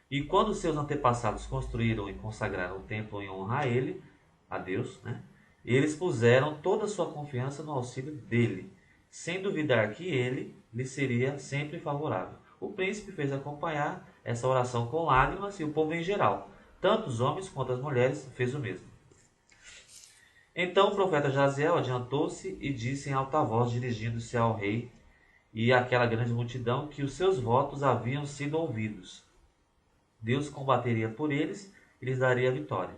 E quando seus antepassados construíram e consagraram o templo em honra a ele, a Deus, né, eles puseram toda a sua confiança no auxílio dele, sem duvidar que ele lhe seria sempre favorável. O príncipe fez acompanhar essa oração com lágrimas e o povo em geral, tanto os homens quanto as mulheres, fez o mesmo. Então o profeta Jaziel adiantou-se e disse em alta voz, dirigindo-se ao rei e àquela grande multidão, que os seus votos haviam sido ouvidos. Deus combateria por eles e lhes daria a vitória.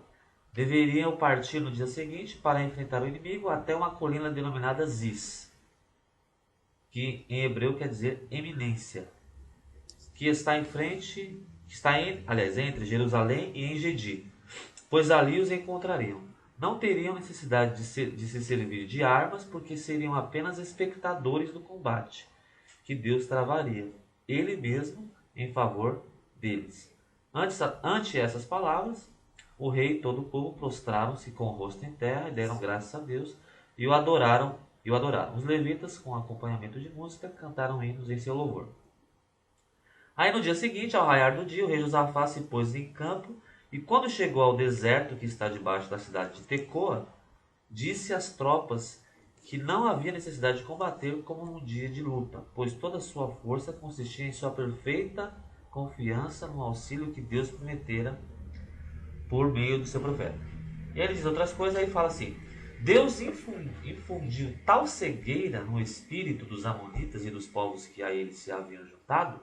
Deveriam partir no dia seguinte para enfrentar o inimigo até uma colina denominada Ziz, que em hebreu quer dizer eminência, que está entre Jerusalém e Engedi, pois ali os encontrariam. Não teriam necessidade de se servir de armas, porque seriam apenas espectadores do combate, que Deus travaria, ele mesmo, em favor deles. Ante essas palavras, o rei e todo o povo prostraram-se com o rosto em terra e deram graças a Deus e o adoraram. Os levitas, com acompanhamento de música, cantaram hinos em seu louvor. Aí no dia seguinte, ao raiar do dia, o rei Josafá se pôs em campo e quando chegou ao deserto que está debaixo da cidade de Tecoa, disse às tropas que não havia necessidade de combater como num dia de luta, pois toda a sua força consistia em sua perfeita confiança no auxílio que Deus prometera por meio do seu profeta. E ele diz outras coisas, aí fala assim: Deus infundiu tal cegueira no espírito dos amonitas e dos povos que a eles se haviam juntado,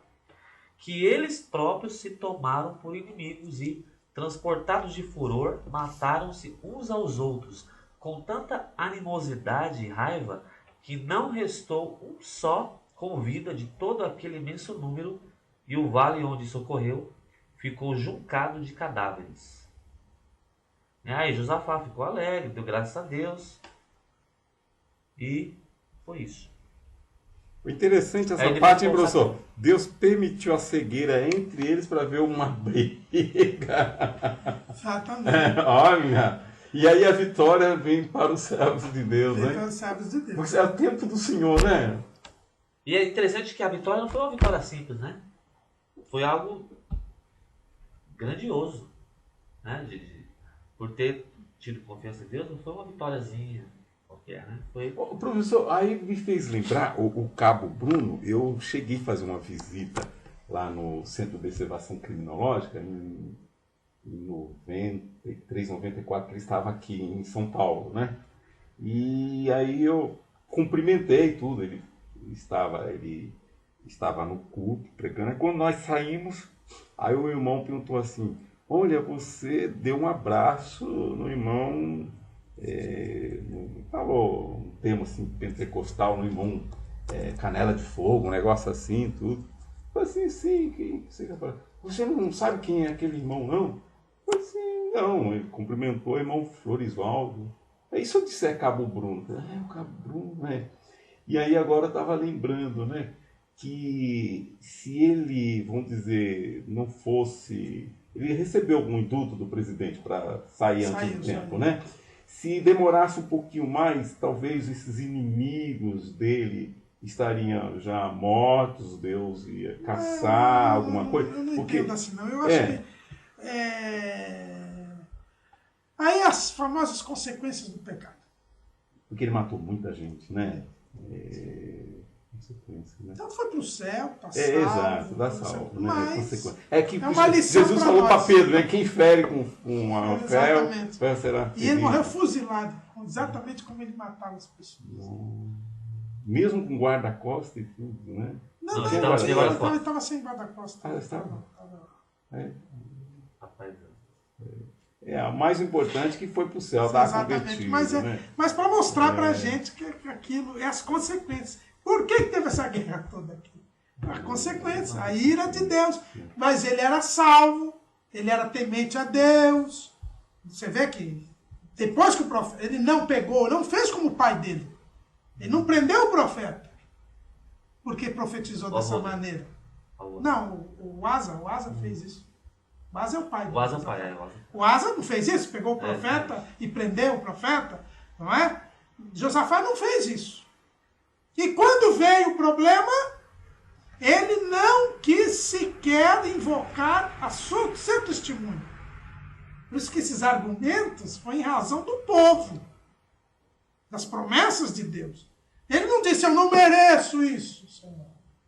que eles próprios se tomaram por inimigos e, transportados de furor, mataram-se uns aos outros, com tanta animosidade e raiva, que não restou um só com vida de todo aquele imenso número, e o vale onde socorreu ficou juncado de cadáveres. Aí Josafá ficou alegre, deu graças a Deus, e foi isso. O interessante essa parte, hein, professor? Deus permitiu a cegueira entre eles para ver uma briga. Exatamente. Olha, e aí a vitória vem para os servos de Deus, né? Para os servos de Deus. Porque é o tempo do Senhor, né? E é interessante que a vitória não foi uma vitória simples, né? Foi algo grandioso, né? Por ter tido confiança em Deus, não foi uma vitóriazinha qualquer, né? Foi... O professor, aí me fez lembrar, o Cabo Bruno, eu cheguei a fazer uma visita lá no Centro de Observação Criminológica em 93, 94, que ele estava aqui em São Paulo, né? E aí eu cumprimentei tudo, ele estava no culto, pregando. Aí quando nós saímos, aí o irmão perguntou assim: olha, você deu um abraço no irmão, falou um termo assim, pentecostal, no irmão Canela de Fogo, um negócio assim, tudo. Eu falei assim, sim, quem você quer falar? Você não sabe quem é aquele irmão, não? Eu falei assim, não, ele cumprimentou o irmão Florisvaldo. Aí se eu disser Cabo Bruno, o Cabo Bruno, né? E aí agora eu estava lembrando, né, que se ele, vamos dizer, não fosse... Ele recebeu algum indulto do presidente para sair antes do tempo, né? Se demorasse um pouquinho mais, talvez esses inimigos dele estariam já mortos, Deus ia caçar alguma coisa. Eu não porque... entendo assim, não. Eu acho que... Aí as famosas consequências do pecado. Porque ele matou muita gente, né? Né? Então foi para o céu, tá salvo. Exato, dá salvo. Né? Mas que é uma lição Jesus pra falou para nós. Pedro, né? Quem fere com uma fel será E ele morreu fuzilado, exatamente como ele matava as pessoas. Mesmo com guarda-costas e tudo, né? Não, ele estava sem guarda-costas. Ah, estava? Rapaz, a mais importante que foi para o céu, dar Exatamente. convertido, né? Mas para mostrar para a gente que aquilo é as consequências. Por que teve essa guerra toda aqui? A consequência, a ira de Deus. Mas ele era salvo, ele era temente a Deus. Você vê que depois que o profeta, ele não pegou, não fez como o pai dele. Ele não prendeu o profeta. Porque profetizou dessa maneira. Não, o Asa fez isso. O Asa é o pai. O Asa é o pai, O Asa não fez isso, pegou o profeta e prendeu o profeta, não é? Josafá não fez isso. E quando veio o problema, ele não quis sequer invocar seu testemunho. Por isso que esses argumentos foram em razão do povo, das promessas de Deus. Ele não disse, eu não mereço isso, Senhor.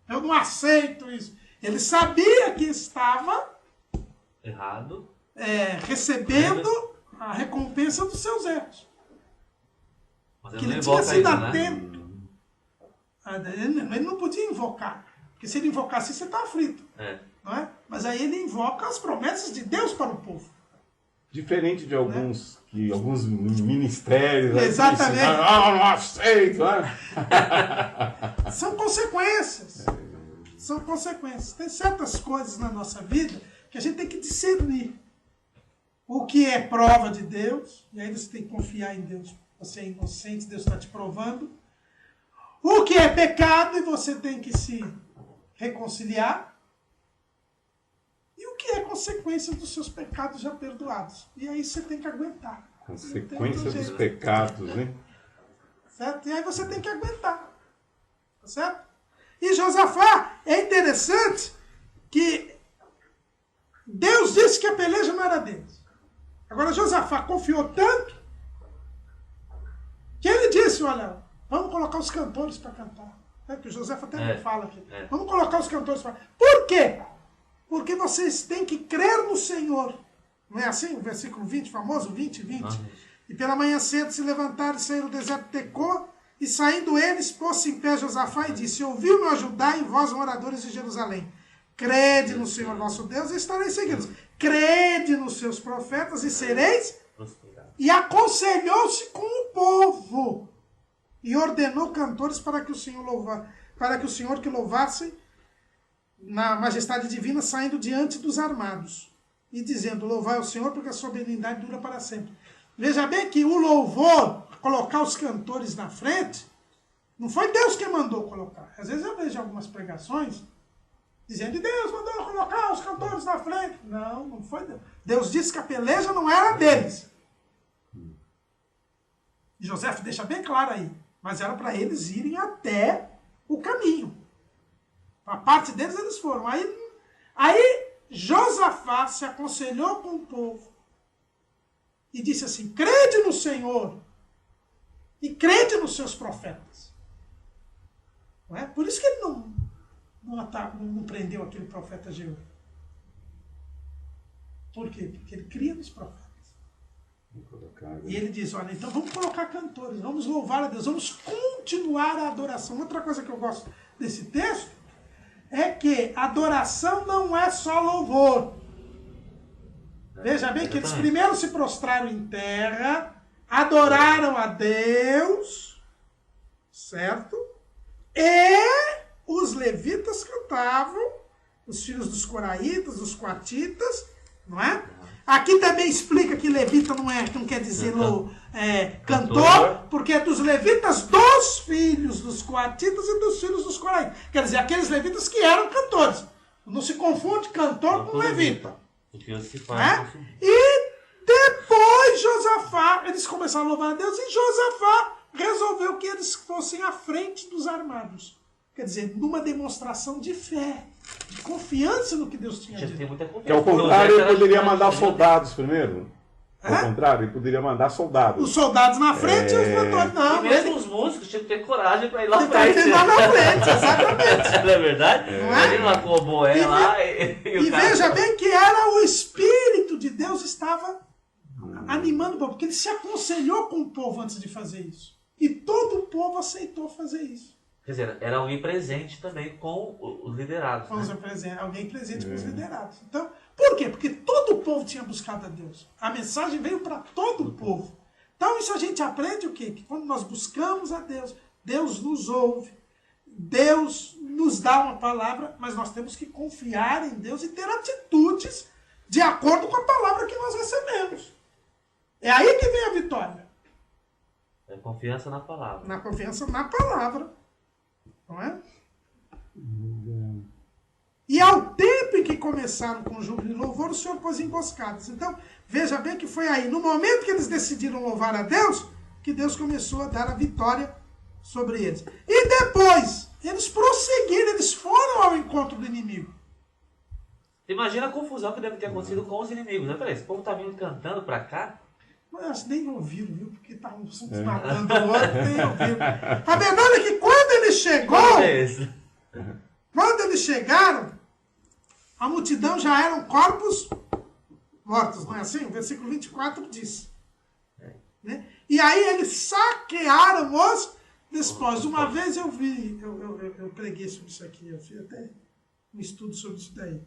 Eu não aceito isso. Ele sabia que estava errado, recebendo a recompensa dos seus erros. Mas que ele ele não tinha invoca sido isso, né? atento. Ele não podia invocar. Porque se ele invocasse, você está frito. Não é? Mas aí ele invoca as promessas de Deus para o povo. Diferente de alguns ministérios. Exatamente. Não aceito. Né? São consequências. São consequências. Tem certas coisas na nossa vida que a gente tem que discernir. O que é prova de Deus, e aí você tem que confiar em Deus. Você é inocente, Deus está te provando. O que é pecado, e você tem que se reconciliar. E o que é consequência dos seus pecados já perdoados. E aí você tem que aguentar. Consequência dos pecados, né? Certo? E aí você tem que aguentar. Tá certo? E Josafá, é interessante que Deus disse que a peleja não era deles. Agora Josafá confiou tanto que ele disse, olha, vamos colocar os cantores para cantar. Que o José até fala aqui. Vamos colocar os cantores para cantar. Por quê? Porque vocês têm que crer no Senhor. Não é assim? O versículo 20, famoso 20. E pela manhã cedo se levantaram e saíram do deserto de Tecô, e saindo eles, pôs-se em pé Josafá e disse, ouviu-me ajudar em vós, moradores de Jerusalém. Crede no Senhor vosso Deus e estareis seguidos. Crede nos seus profetas e sereis. E aconselhou-se com o povo. E ordenou cantores para que o Senhor que louvasse na majestade divina, saindo diante dos armados. E dizendo, louvai ao Senhor, porque a sua benignidade dura para sempre. Veja bem que o louvor, colocar os cantores na frente, não foi Deus que mandou colocar. Às vezes eu vejo algumas pregações dizendo que Deus mandou colocar os cantores na frente. Não, não foi Deus. Deus disse que a peleja não era deles. E José deixa bem claro aí. Mas era para eles irem até o caminho. A parte deles eles foram. Aí Josafá se aconselhou com o povo e disse assim, crede no Senhor e crede nos seus profetas. Não é? Por isso que ele não prendeu aquele profeta Jeú. Por quê? Porque ele cria nos profetas. E ele diz, olha, então vamos colocar cantores, vamos louvar a Deus, vamos continuar a adoração. Outra coisa que eu gosto desse texto é que adoração não é só louvor. Veja bem que eles primeiro se prostraram em terra, adoraram a Deus, certo? E os levitas cantavam, os filhos dos coraitas, dos coatitas, não é? Aqui também explica que levita não quer dizer cantor, porque é dos levitas, dos filhos dos coatitas e dos filhos dos coraitas. Quer dizer, aqueles levitas que eram cantores. Não se confunde cantor com levita. E depois Josafá, eles começaram a louvar a Deus e Josafá resolveu que eles fossem à frente dos armados. Quer dizer, numa demonstração de fé, de confiança no que Deus tinha dito. Que ao contrário, ele poderia mandar soldados primeiro. Ao contrário, ele poderia mandar soldados. Os soldados na frente e os cantores não. E mesmo os músicos tinham que ter coragem para ir lá pra frente. Lá na frente, exatamente. Não é verdade? Ele lá com o boé lá e veja bem que era o Espírito de Deus estava animando o povo, porque ele se aconselhou com o povo antes de fazer isso. E todo o povo aceitou fazer isso. Quer dizer, era alguém presente também com os liderados. Alguém presente com os liderados. Então, por Por quê? Porque todo o povo tinha buscado a Deus. A mensagem veio para todo o povo. Então isso a gente aprende o quê? Que quando nós buscamos a Deus, Deus nos ouve, Deus nos dá uma palavra, mas nós temos que confiar em Deus e ter atitudes de acordo com a palavra que nós recebemos. É aí que vem a vitória. É confiança na palavra. Na confiança na palavra. Não é? E ao tempo em que começaram com júbilo e louvor, o Senhor pôs emboscadas. Então, veja bem que foi aí, no momento que eles decidiram louvar a Deus, que Deus começou a dar a vitória sobre eles. E depois, eles prosseguiram, eles foram ao encontro do inimigo. Imagina a confusão que deve ter acontecido com os inimigos, né? Peraí, esse povo tá vindo cantando pra cá. Mas nem ouviram, viu? Porque estavam se matando o outro, nem ouviram. A verdade é que quando ele chegou, quando eles chegaram, a multidão já eram corpos mortos, não é assim? O versículo 24 diz. Né? E aí eles saquearam os despojos. Uma vez eu vi, eu preguei sobre isso aqui, eu fiz até um estudo sobre isso daí.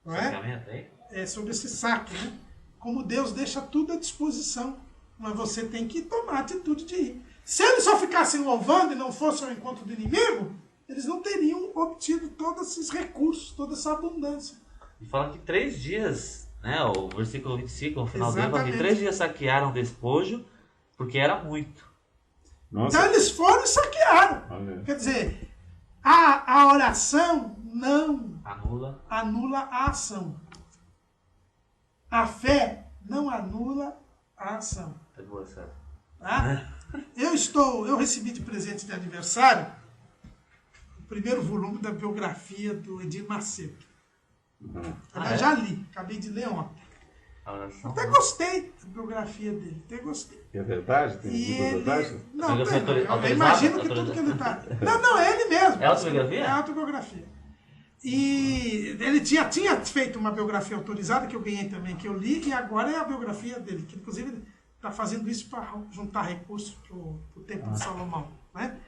Não é? É sobre esse saque, né? Como Deus deixa tudo à disposição, mas você tem que tomar a atitude de ir. Se eles só ficassem louvando e não fossem ao encontro do inimigo, eles não teriam obtido todos esses recursos, toda essa abundância. E fala que 3 dias, né? O versículo 25, no final dele, fala que Exatamente. 3 dias saquearam o despojo, porque era muito. Nossa. Então eles foram e saquearam. Olha. Quer dizer, a oração não Anula. a ação. A fé não anula a ação. Tá boa, certo. Tá? Eu recebi de presente de aniversário o primeiro volume da biografia do Edir Macedo. Eu já li, acabei de ler ontem. A oração. Até gostei da biografia dele, até gostei. É verdade? Tem E muita ele... verdade? Não, Biografia eu autorizada? imagino que tudo que ele tá... Não, é ele mesmo. É autobiografia? É autobiografia. E ele tinha feito uma biografia autorizada, que eu ganhei também, que eu li, e agora é a biografia dele, que inclusive ele está fazendo isso para juntar recursos para o Templo de Salomão. Né?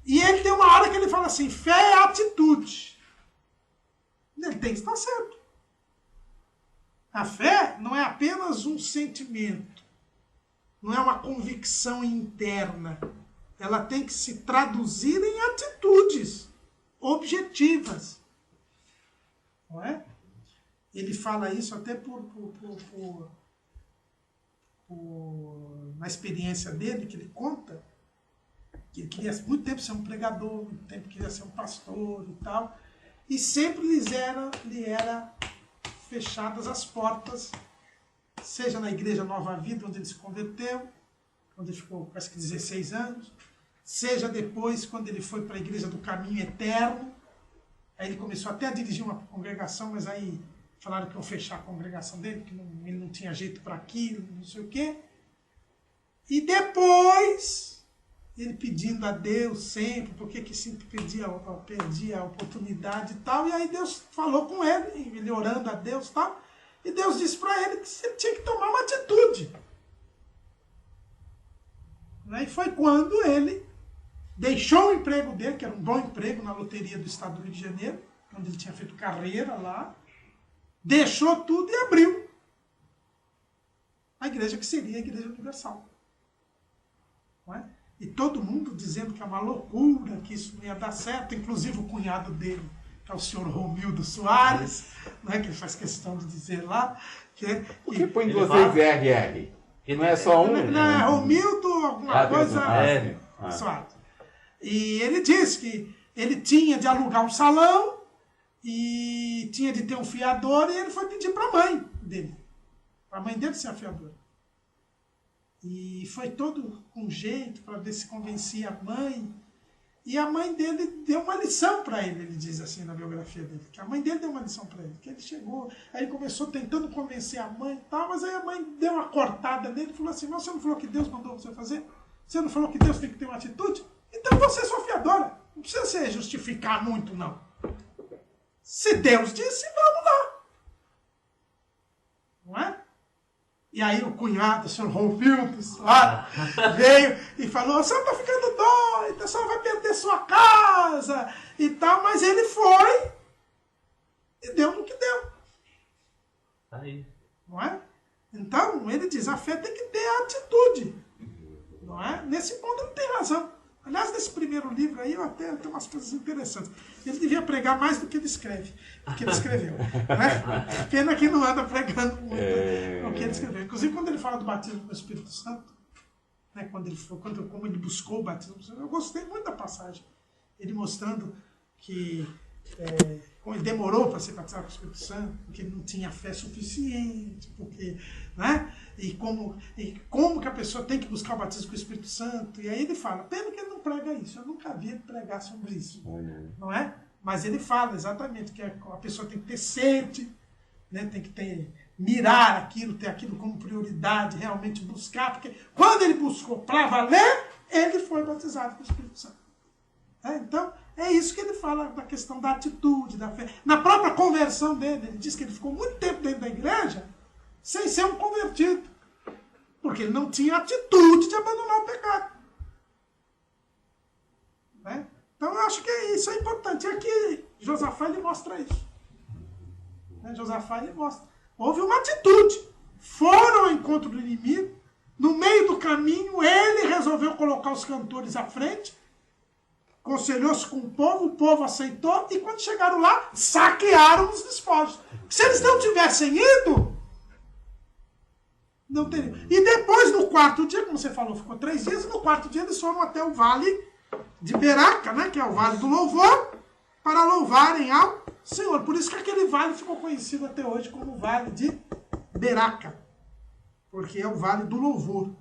E ele tem uma hora que ele fala assim, fé é atitude. Ele tem que estar certo. A fé não é apenas um sentimento, não é uma convicção interna. Ela tem que se traduzir em atitudes objetivas. Não é? Ele fala isso até na experiência dele, que ele conta, que ele queria muito tempo ser um pregador, muito tempo queria ser um pastor e tal, e sempre lhe era fechadas as portas, seja na Igreja Nova Vida, onde ele se converteu, onde ele ficou quase que 16 anos, seja depois, quando ele foi para a Igreja do Caminho Eterno, aí ele começou até a dirigir uma congregação, mas aí falaram que iam fechar a congregação dele, que ele não tinha jeito para aquilo, não sei o quê. E depois, ele pedindo a Deus sempre, porque que sempre perdia a oportunidade e tal, e aí Deus falou com ele, ele orando a Deus e tal, e Deus disse para ele que ele tinha que tomar uma atitude. E foi quando ele deixou o emprego dele, que era um bom emprego na loteria do estado do Rio de Janeiro, onde ele tinha feito carreira lá, deixou tudo e abriu a igreja que seria a Igreja Universal. Não é? E todo mundo dizendo que é uma loucura, que isso não ia dar certo, inclusive o cunhado dele, que é o senhor Romildo Soares, né, que ele faz questão de dizer lá. Por que põe ele duas fala- vezes RR? Não é só um? Não, é Romildo alguma coisa sim. Soares. E ele disse que ele tinha de alugar um salão e tinha de ter um fiador, e ele foi pedir para a mãe dele. Para a mãe dele ser a fiadora. E foi todo com jeito para ver se convencia a mãe. E a mãe dele deu uma lição para ele diz assim na biografia dele. Que a mãe dele deu uma lição para ele. Que ele chegou, aí começou tentando convencer a mãe e tal, mas aí a mãe deu uma cortada nele e falou assim, mas você não falou que Deus mandou você fazer? Você não falou que Deus tem que ter uma atitude? Então você é sua fiadora. Não precisa se justificar muito, não. Se Deus disse, vamos lá. Não é? E aí o cunhado, o senhor Romildo Soares, veio e falou, a senhora está ficando doida, a senhora vai perder sua casa e tal, mas ele foi e deu no que deu. Tá aí. Não é? Então, ele diz, a fé tem que ter atitude. Não é? Nesse ponto ele tem razão. Aliás, nesse primeiro livro aí, eu até tenho umas coisas interessantes. Ele devia pregar mais do que ele escreve, do que ele escreveu. Né? Pena que não anda pregando muito o que ele escreveu. Inclusive, quando ele fala do batismo com o Espírito Santo, né, como ele buscou o batismo com o Espírito Santo, eu gostei muito da passagem. Ele mostrando que como ele demorou para ser batizado com o Espírito Santo, porque ele não tinha fé suficiente, porque, né? E como que a pessoa tem que buscar o batismo com o Espírito Santo. E aí ele fala, pena que ele não prega isso, eu nunca vi ele pregar sobre isso, não é? Mas ele fala exatamente que a pessoa tem que ter sede, né? Tem que mirar aquilo, ter aquilo como prioridade, realmente buscar, porque quando ele buscou para valer, ele foi batizado com o Espírito Santo. Então, é isso que ele fala da questão da atitude, da fé. Na própria conversão dele, ele diz que ele ficou muito tempo dentro da igreja sem ser um convertido. Porque ele não tinha atitude de abandonar o pecado. Né? Então, eu acho que isso é importante. E aqui, Josafá, ele mostra isso. Né? Josafá, ele mostra. Houve uma atitude. Foram ao encontro do inimigo. No meio do caminho, ele resolveu colocar os cantores à frente. Conselhou-se com o povo aceitou, e quando chegaram lá, saquearam os despojos. Se eles não tivessem ido, não teriam. E depois, no quarto dia, como você falou, ficou 3 dias, e no quarto dia eles foram até o vale de Beraca, né, que é o vale do louvor, para louvarem ao Senhor. Por isso que aquele vale ficou conhecido até hoje como o vale de Beraca, porque é o vale do louvor.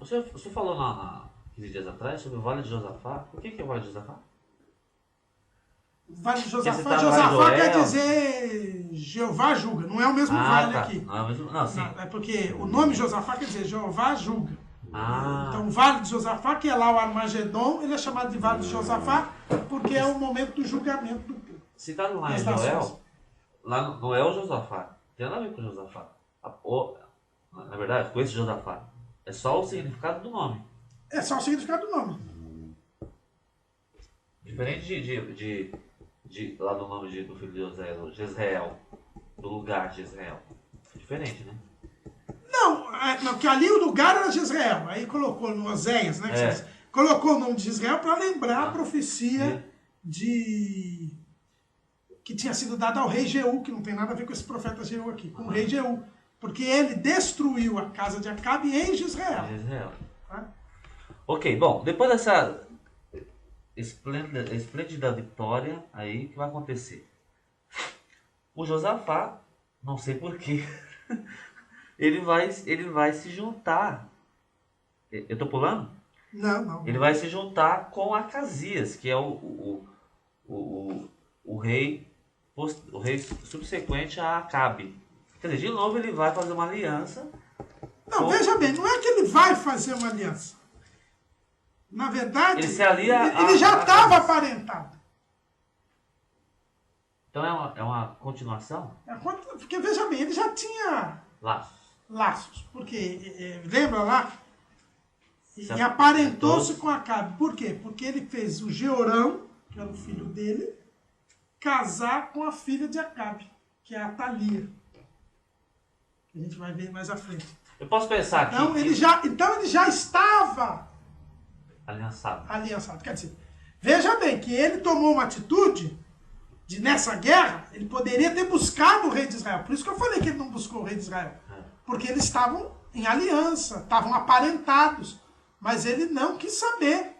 Você falou 15 dias atrás sobre o Vale de Josafá. O que é o Vale de Josafá? Vale de Josafá quer dizer Jeová julga, não é o mesmo vale aqui. Não é o mesmo, não, sim. É porque o nome Josafá quer dizer Jeová julga. Então o Vale de Josafá, que é lá o Armagedon, ele é chamado de Vale de Josafá porque é o momento do julgamento do povo. Citado lá em Joel, lá não é o Josafá, tem nada a ver com o Josafá. Na verdade, com esse Josafá, é só o significado do nome. É só o significado do nome. Diferente de lá do nome do filho de José, Jezreel, do lugar de Jezreel. Diferente, né? Não, que ali o lugar era Jezreel. Aí colocou no Oséias, né? Colocou o nome de Jezreel para lembrar a profecia que tinha sido dada ao rei Jeú, que não tem nada a ver com esse profeta Jeú aqui, com o rei Jeú. Porque ele destruiu a casa de Acabe em Jezreel. Ok, bom, depois dessa esplêndida vitória aí, o que vai acontecer? O Josafá, não sei porquê, ele vai se juntar. Eu estou pulando? Não. Ele vai se juntar com Acasias, que é o rei subsequente a Acabe. Quer dizer, de novo ele vai fazer uma aliança. Não, veja bem, não é que ele vai fazer uma aliança. Na verdade, ele já estava aparentado. Então é uma continuação? Porque, veja bem, ele já tinha laços. Porque, lembra lá? E aparentou-se com Acabe. Por quê? Porque ele fez o Jeorão, que era o filho dele, casar com a filha de Acabe, que é a Atalia. Que a gente vai ver mais à frente. Eu posso pensar aqui. Então ele já estava aliançado. Quer dizer, veja bem que ele tomou uma atitude de, nessa guerra, ele poderia ter buscado o rei de Israel. Por isso que eu falei que ele não buscou o rei de Israel. Porque eles estavam em aliança, estavam aparentados. Mas ele não quis saber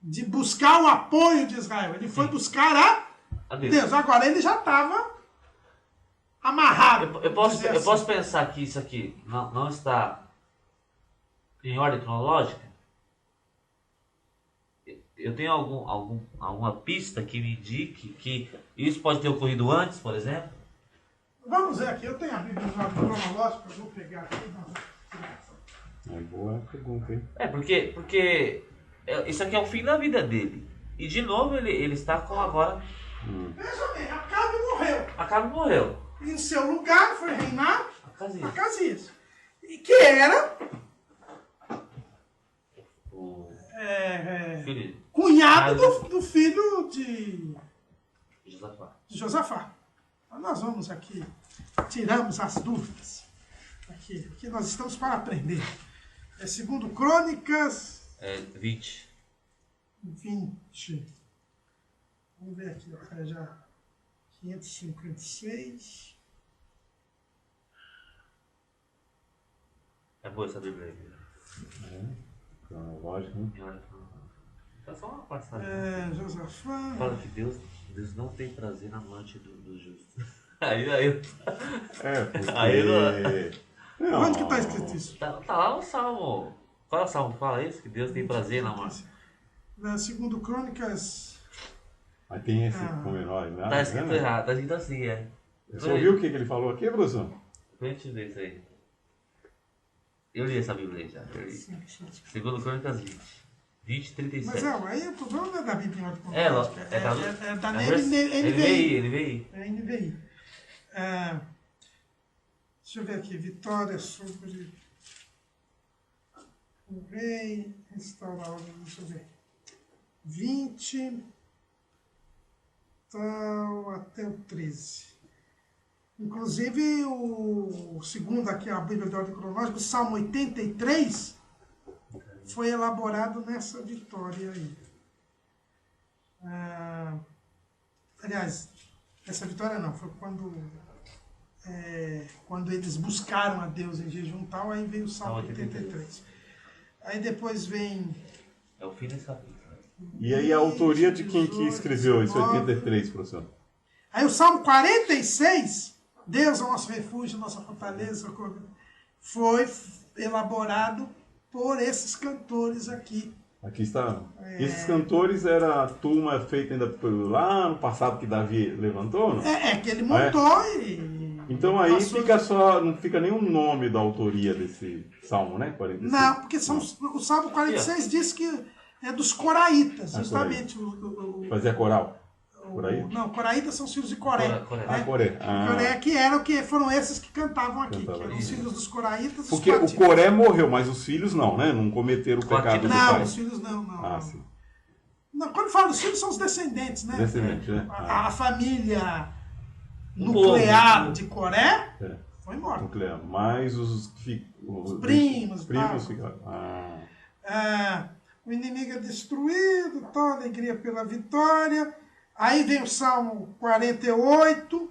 de buscar o apoio de Israel. Ele foi buscar a Deus. Agora ele já estava amarrado. Eu posso pensar que isso aqui não está em ordem cronológica? Eu tenho alguma pista que me indique que isso pode ter ocorrido antes, por exemplo? Vamos ver aqui, eu tenho a Bíblia em ordem cronológica, eu vou pegar aqui. É boa pergunta, hein? Porque isso aqui é o fim da vida dele. E de novo ele está com agora... Veja bem, Acabe morreu. Em seu lugar foi reinar Acasias. E que era cunhado do filho de Josafá. Nós vamos aqui, tiramos as dúvidas. Aqui nós estamos para aprender. É 2 Crônicas 20. 20. Vamos ver aqui, ó, já 556. É boa essa Bíblia aí. Cronológico, né? Tá só uma passagem. Josafá. Fala que Deus não tem prazer na morte do justo. Aí. Porque... Aí não. Onde que está escrito isso? Tá lá no Salmo. Qual é o Salmo que fala isso? Que Deus tem prazer na morte. Na 2 Crônicas. Mas tem esse pormenor, né? Tá escrito errado, tá escrito assim, é. Você ouviu o que ele falou aqui, professor? Deixa eu ver isso aí. Eu li essa Bíblia aí já. Eu li. 2 Crônicas 20. 20, 37. Mas aí eu tô falando da Bíblia em ordem cronológica. É da NVI. É NVI. Deixa eu ver aqui. Vitória sobre o rei. Restaurar. Deixa eu ver. 20 tal, até o 13. Inclusive, o segundo aqui, a Bíblia de ordem cronológica, o Salmo 83, foi elaborado nessa vitória aí. Aliás, essa vitória não, foi quando eles buscaram a Deus em jejum tal, aí veio o Salmo 83. Aí depois vem... É o fim desse capítulo. E aí a autoria de quem que escreveu esse 83, professor? Aí o Salmo 46, Deus é o nosso refúgio, nossa fortaleza, foi elaborado por esses cantores aqui. Aqui está. Esses cantores era a turma feita ainda lá no passado que Davi levantou, não? Que ele montou e... Então aí fica só, não fica nem o nome da autoria desse salmo, né? 46. Não, porque o Salmo 46 diz que é dos coraitas, justamente. Fazia coral. Por aí? Não, coraitas são os filhos de Coré. Coré. Coré que foram esses que cantavam aqui, que eram os filhos dos coraitas. Porque o Coré morreu, mas os filhos não, né? Não cometeram o pecado do pai. Não, os filhos não. Sim. Não, quando fala dos filhos, são os descendentes, né? Descendentes, né? A família nuclear de Coré foi morta. Nuclear, mas os primos ficaram. O inimigo é destruído, toda alegria pela vitória. Aí vem o Salmo 48,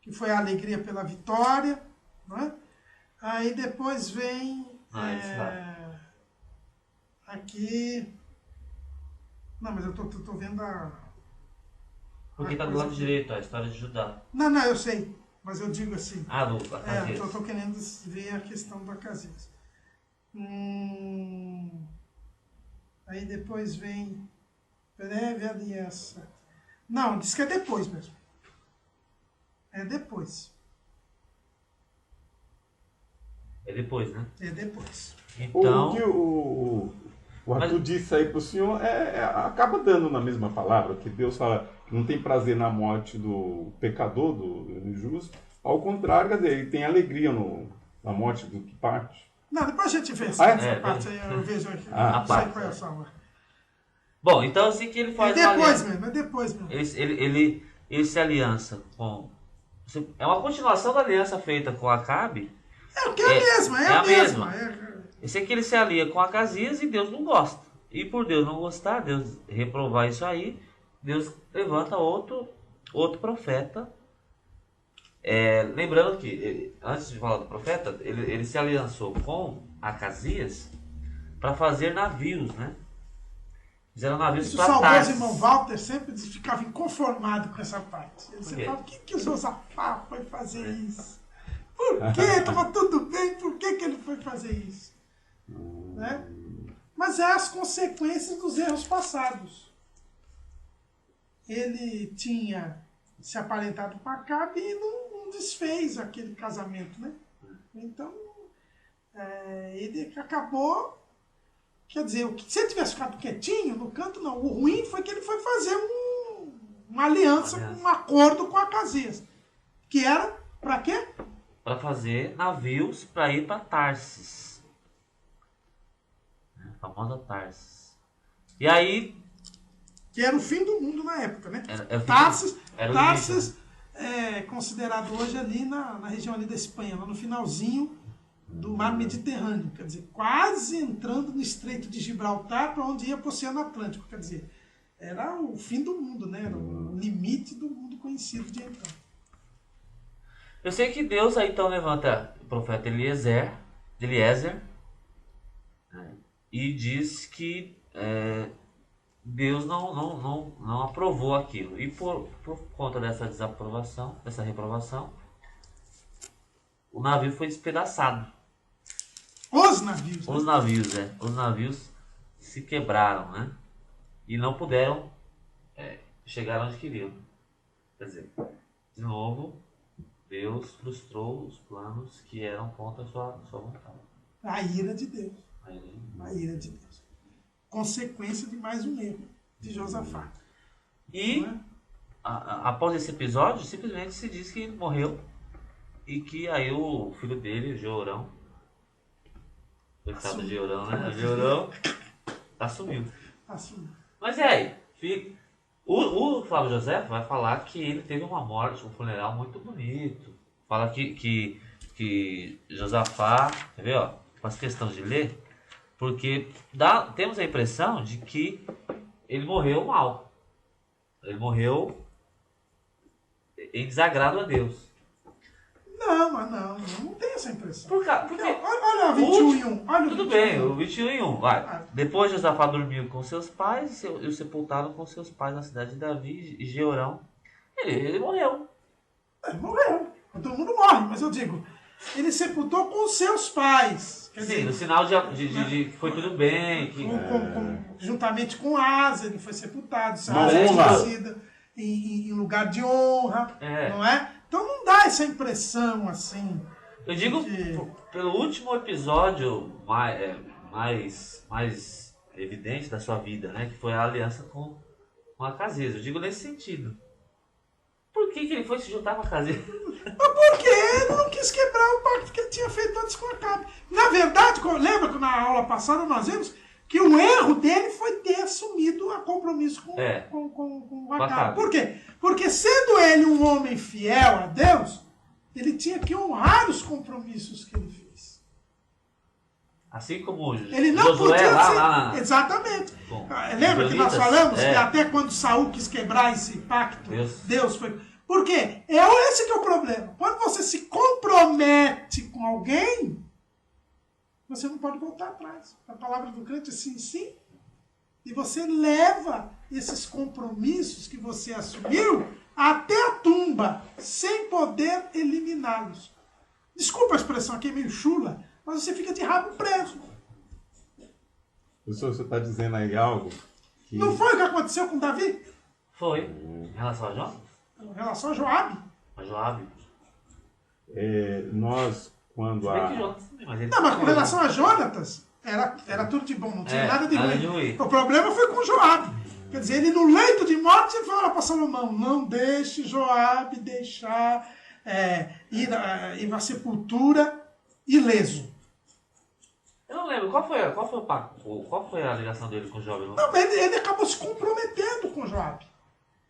que foi a alegria pela vitória. Né? Aí depois vem aqui... Não, mas eu tô vendo a... Porque está do lado direito, a história de Judá. Não, eu sei. Mas eu digo assim... do Acasias. Eu tô querendo ver a questão do Acasias. Aí depois vem... Breve aliança. Não, diz que é depois mesmo. É depois. É depois, né? É depois. Então... O que o Arthur disse aí para o senhor acaba dando na mesma palavra, que Deus fala que não tem prazer na morte do pecador, do injusto. Ao contrário, quer dizer, ele tem alegria na morte do que parte. Não, depois a gente vê essa parte aí, eu vejo aqui. A sei qual é a salva. Bom, então assim que ele faz é depois mesmo. Ele se aliança com... É uma continuação da aliança feita com Acabe. É a mesma. Eu sei que ele se alia com Acasias e Deus não gosta. E por Deus não gostar, Deus reprovar isso aí, Deus levanta outro profeta. Lembrando que, antes de falar do profeta, ele se aliançou com Acasias para fazer navios, né? Fizeram navios para Tarsis. O saudoso irmão Walter sempre ficava inconformado com essa parte. Ele sempre falava, por que o Josafá foi fazer isso? Por quê? Estava tudo bem, por que ele foi fazer isso? Né? Mas é as consequências dos erros passados. Ele tinha se aparentado com Acabe e não desfez aquele casamento, né? Então, ele acabou... Quer dizer, se ele tivesse ficado quietinho no canto, não. O ruim foi que ele foi fazer uma aliança, um acordo com Acasias. Que era para quê? Para fazer navios para ir para Tarsis. A famosa Tarsis. E aí... Que era o fim do mundo na época, né? Tarsis considerado hoje ali na região ali da Espanha, lá no finalzinho do mar Mediterrâneo, quer dizer, quase entrando no Estreito de Gibraltar, para onde ia para o Oceano Atlântico, quer dizer, era o fim do mundo, né? Era o limite do mundo conhecido de então. Eu sei que Deus aí então levanta o profeta Eliezer, né, e diz que Deus não aprovou aquilo. E por conta dessa desaprovação, dessa reprovação, o navio foi despedaçado. Os navios. Os navios, Os navios se quebraram, né? E não puderam chegar onde queriam. Quer dizer, de novo, Deus frustrou os planos que eram contra a sua vontade. A ira de Deus. A ira de Deus. Consequência de mais um erro de Josafá. E após esse episódio, simplesmente se diz que ele morreu e que aí o filho dele, Jeorão, coitado de Jeorão, né? Jeorão assumiu. Mas aí, o Flávio José vai falar que ele teve uma morte, um funeral muito bonito. Fala que Josafá, quer ver, ó, faz questão de ler, porque temos a impressão de que ele morreu mal. Ele morreu em desagrado a Deus. Não, mas não tem essa impressão. Porque olha o 21 e 1. Olha tudo bem, o 21 e 1. Vai. Depois Josafá dormiu com seus pais e o sepultaram com seus pais na cidade de Davi e Jeorão. Ele morreu. Ele morreu. Todo mundo morre, mas eu digo, ele sepultou com seus pais. Quer dizer, no sinal de que foi tudo bem. Que... Juntamente com Asa, ele foi sepultado. Em lugar de honra, não é? Então não dá essa impressão assim. Eu digo, pelo último episódio mais evidente da sua vida, né? Que foi a aliança com Acasias. Eu digo nesse sentido. Por que ele foi se juntar com Acasias? Porque ele não quis quebrar o pacto que ele tinha feito antes com Acabe. Na verdade, lembra que na aula passada nós vimos que o erro dele foi ter assumido a compromisso com Acabe. Por quê? Porque sendo ele um homem fiel a Deus, ele tinha que honrar os compromissos que ele fez. Assim como ele não Josué podia lá. Exatamente. Bom, lembra que nós falamos que até quando Saul quis quebrar esse pacto, Deus foi... Por quê? Esse que é o problema. Quando você se compromete com alguém, você não pode voltar atrás. A palavra do crente é sim, sim. E você leva esses compromissos que você assumiu até a tumba, sem poder eliminá-los. Desculpa a expressão aqui, é meio chula, mas você fica de rabo preso. Professor, você está dizendo aí algo que... Não foi o que aconteceu com Davi? Foi. Em relação a Joabe? Em relação a Joabe. A Joabe. Nós, quando mas com relação a Jonatas, era tudo de bom, não tinha nada de ruim. O problema foi com Joabe. Quer dizer, ele no leito de morte, ele fala para Salomão, não deixe Joabe deixar ir à sepultura ileso. Eu não lembro, qual foi o pacto? Qual foi a ligação dele com Joabe? Não, ele acabou se comprometendo com Joabe.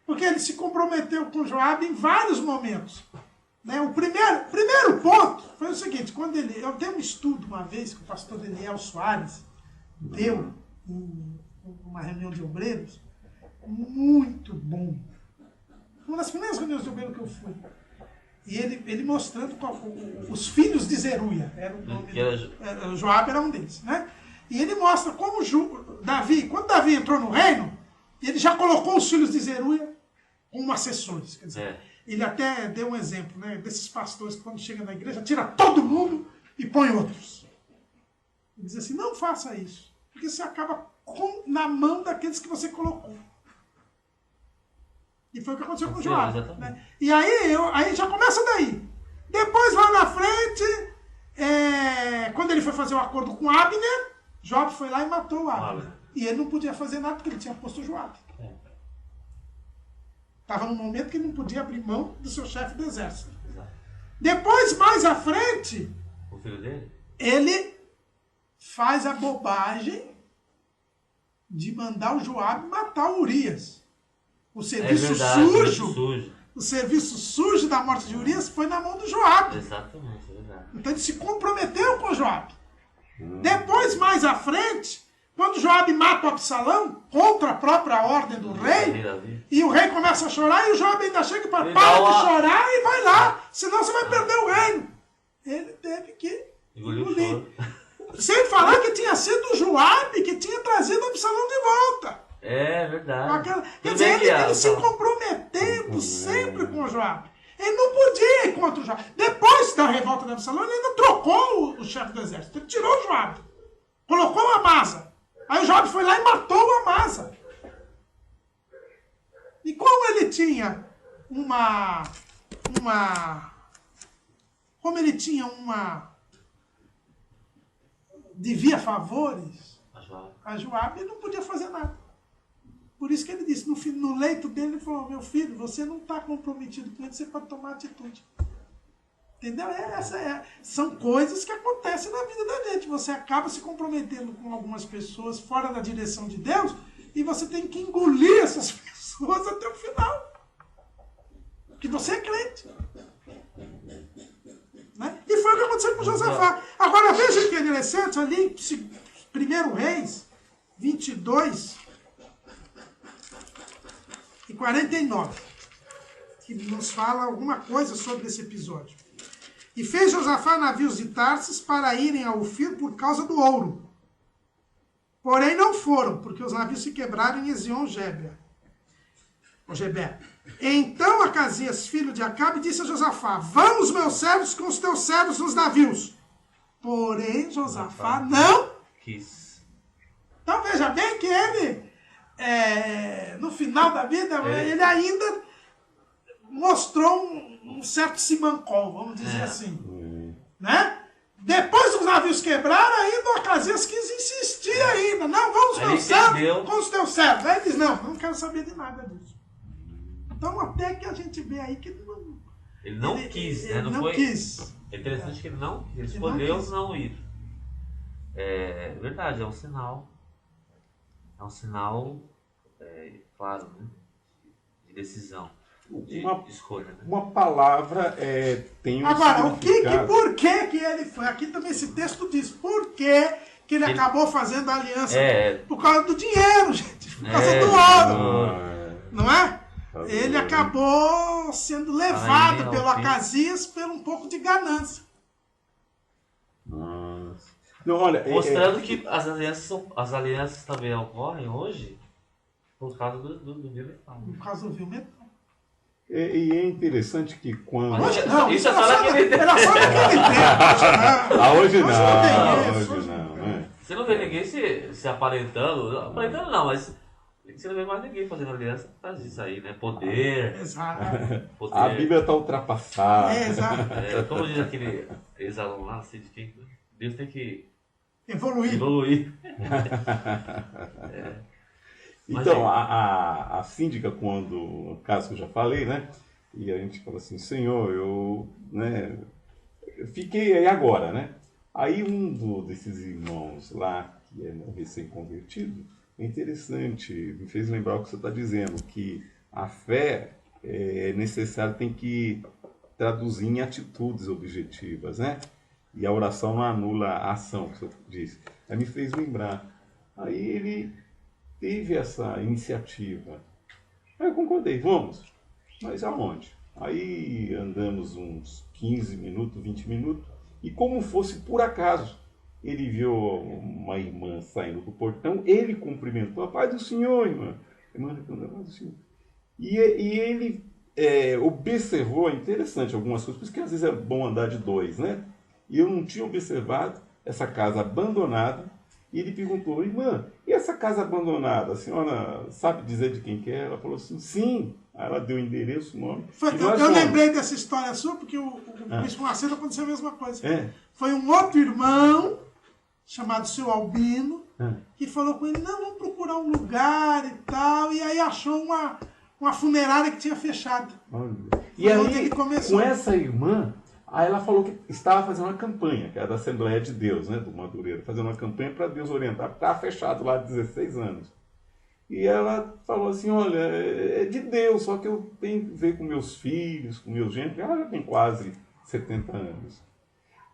Porque ele se comprometeu com Joabe em vários momentos. Né? O primeiro ponto foi o seguinte, eu dei um estudo uma vez que o pastor Daniel Soares deu em uma reunião de obreiros, muito bom. Uma das primeiras reuniões de obreiros que eu fui. E ele mostrando os filhos de Zeruia. Joabe era um deles. Né? E ele mostra como quando Davi entrou no reino, ele já colocou os filhos de Zeruia como assessores. Quer dizer, ele até deu um exemplo, né, desses pastores que quando chega na igreja, tira todo mundo e põe outros. Ele diz assim, não faça isso, porque você acaba na mão daqueles que você colocou. E foi o que aconteceu com o Joabe. Né? E aí já começa daí. Depois, lá na frente, quando ele foi fazer o acordo com Abner, Joabe foi lá e matou o Abner. E ele não podia fazer nada porque ele tinha posto o Joabe. Estava num momento que ele não podia abrir mão do seu chefe do exército. Exato. Depois, mais à frente, o filho dele? Ele faz a bobagem de mandar o Joabe matar o Urias. O serviço sujo o serviço sujo da morte de Urias foi na mão do Joabe. Exatamente, é verdade. Então ele se comprometeu com Joabe. Depois, mais à frente, quando Joabe mata o Absalão, contra a própria ordem do rei, e o rei começa a chorar, e o Joabe ainda chega e fala, para de chorar e vai lá, senão você vai perder o reino. Ele teve que engolir. Sem falar que tinha sido o Joabe que tinha trazido o Absalão de volta. É verdade. Quer dizer, ele se comprometendo sempre com o Joabe. Ele não podia ir contra o Joabe. Depois da revolta de Absalão, ele ainda trocou o chefe do exército. Ele tirou o Joabe. Colocou o Amasa. Aí o Joabe foi lá e matou o Amasa. E como ele tinha devia favores a Joabe, ele não podia fazer nada. Por isso que ele disse, no leito dele, ele falou, meu filho, você não está comprometido com ele, você pode tomar atitude. Entendeu? São coisas que acontecem na vida da gente. Você acaba se comprometendo com algumas pessoas fora da direção de Deus e você tem que engolir essas pessoas até o final. Porque você é crente. Né? E foi o que aconteceu com Josafá. Agora veja que é interessante, ali em 1 Reis 22 e 49, que nos fala alguma coisa sobre esse episódio. E fez Josafá navios de Tarsis para irem a Ofir por causa do ouro. Porém não foram, porque os navios se quebraram em Ezion-Geber. Então Acasias, filho de Acabe, disse a Josafá, vão os meus servos com os teus servos nos navios. Porém Josafá não quis. Então veja bem que ele, no final da vida, ele ainda mostrou um certo simancol, vamos dizer assim. Né? Depois dos navios quebraram, ainda o Acasias quis insistir ainda. Não, vamos meus servos com os teus servos. Aí ele diz, não quero saber de nada disso. Então até que a gente vê aí que ele não quis, né? Não quis. É interessante que ele não quis. Ele escolheu não ir. É verdade, é um sinal. É um sinal, claro, né? De decisão. De escolha, né? Uma palavra tem um Agora, significado. por que ele foi? Aqui também esse texto diz por que ele acabou fazendo a aliança. Por causa do dinheiro, gente. Por causa do ouro. Não é? Ele acabou sendo levado pelo Acasias por um pouco de ganância. Nossa. Não, olha, mostrando que as alianças também ocorrem hoje por causa do biometal. Por causa do biometal. E é interessante que quando... Isso é só naquele tempo. Era só naquele tempo. Hoje não. Você não vê ninguém se aparentando. Aparentando não, mas... Você não vê mais ninguém fazendo aliança por causa disso aí, né? Poder. Exato. Poder. A Bíblia está ultrapassada. Exato. Como diz aquele ex-aluno lá, assim, de quem Deus tem que evoluir. Então, a síndica, quando, no caso que eu já falei, né? E a gente fala assim, Senhor, eu fiquei aí agora, né? Aí desses irmãos lá, que é recém-convertido, é interessante, me fez lembrar o que você está dizendo, que a fé é necessária, tem que traduzir em atitudes objetivas, né? E a oração não anula a ação, que você disse. Aí me fez lembrar. Aí ele teve essa iniciativa. Aí eu concordei, vamos. Mas aonde? Aí andamos uns 15 minutos, 20 minutos, e como fosse por acaso, ele viu uma irmã saindo do portão, ele cumprimentou, a paz do Senhor, irmã. Irmã, a paz do Senhor. E ele observou, interessante algumas coisas, por isso que às vezes é bom andar de dois, né? E eu não tinha observado essa casa abandonada, e ele perguntou, irmã, e essa casa abandonada, a senhora sabe dizer de quem que é? Ela falou assim, sim. Aí ela deu o endereço, o nome. Eu lembrei dessa história sua, porque o Bispo Macedo aconteceu a mesma coisa. Foi um outro irmão, chamado seu Albino, que falou com ele, não, vamos procurar um lugar e tal, e aí achou uma funerária que tinha fechado. E aí, com essa irmã, aí ela falou que estava fazendo uma campanha, que era da Assembleia de Deus, né, do Madureira, fazendo uma campanha para Deus orientar, porque estava fechado lá há 16 anos. E ela falou assim, olha, é de Deus, só que eu tenho que ver com meus filhos, com meus genros. Ela já tem quase 70 anos.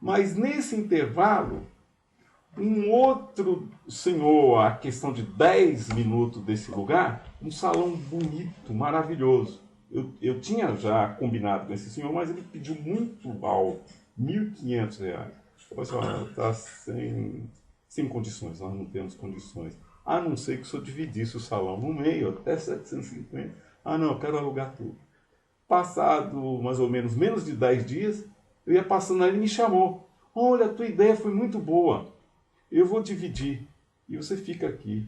Mas nesse intervalo, um outro senhor, a questão de 10 minutos desse lugar, um salão bonito, maravilhoso. Eu tinha já combinado com esse senhor, mas ele pediu muito alto, R$ 1.500. Eu falei assim, olha, está sem condições, nós não temos condições. A não ser que o senhor dividisse o salão no meio, até 750. Ah, não, eu quero alugar tudo. Passado mais ou menos de 10 dias, eu ia passando ali e me chamou. Olha, a tua ideia foi muito boa. Eu vou dividir. E você fica aqui.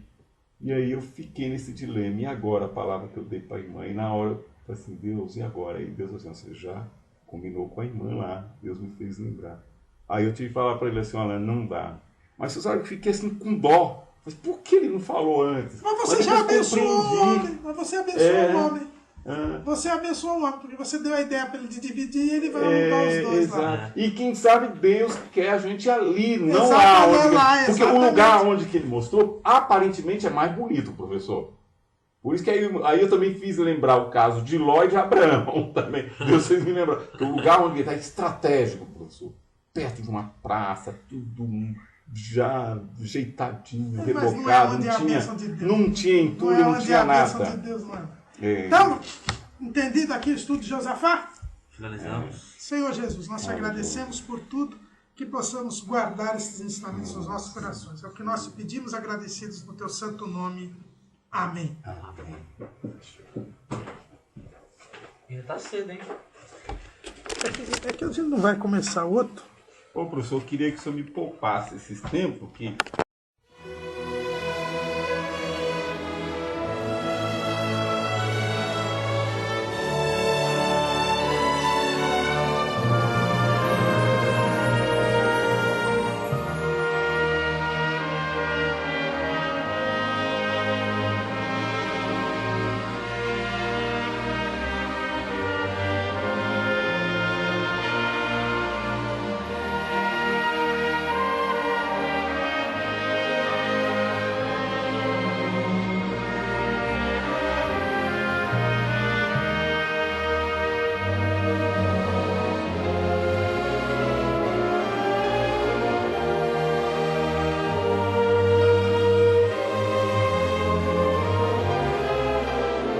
E aí eu fiquei nesse dilema. E agora a palavra que eu dei para a irmã? E na hora eu falei assim, Deus, e agora? Aí Deus falou assim, você já combinou com a irmã lá. Deus me fez lembrar. Aí eu tive que falar para ele assim, olha, não dá. Mas você sabe que eu fiquei assim com dó. Mas por que ele não falou antes? Mas você já abençoou o homem. Mas você abençoou o homem. Você abençoou o homem, porque você deu a ideia para ele de dividir e ele vai alugar os dois lá. E quem sabe Deus quer a gente ali, não Exatamente, lá onde... Porque o lugar onde que ele mostrou, aparentemente é mais bonito, professor. Por isso que aí eu também fiz lembrar o caso de Ló e de Abraão também. Deus fez me lembrar. Porque o lugar onde ele está é estratégico, professor. Perto de uma praça, tudo já ajeitadinho, rebocado, não tinha entulho, não tinha nada. De Deus, não. Então, entendido aqui o estudo de Josafá? Finalizamos. Senhor Jesus, nós te agradecemos por tudo, que possamos guardar esses ensinamentos nos nossos corações. É o que nós te pedimos, agradecidos no teu santo nome. Amém. E tá cedo, hein? É que a gente não vai começar outro. Ô, professor, eu queria que o senhor me poupasse esses tempos, que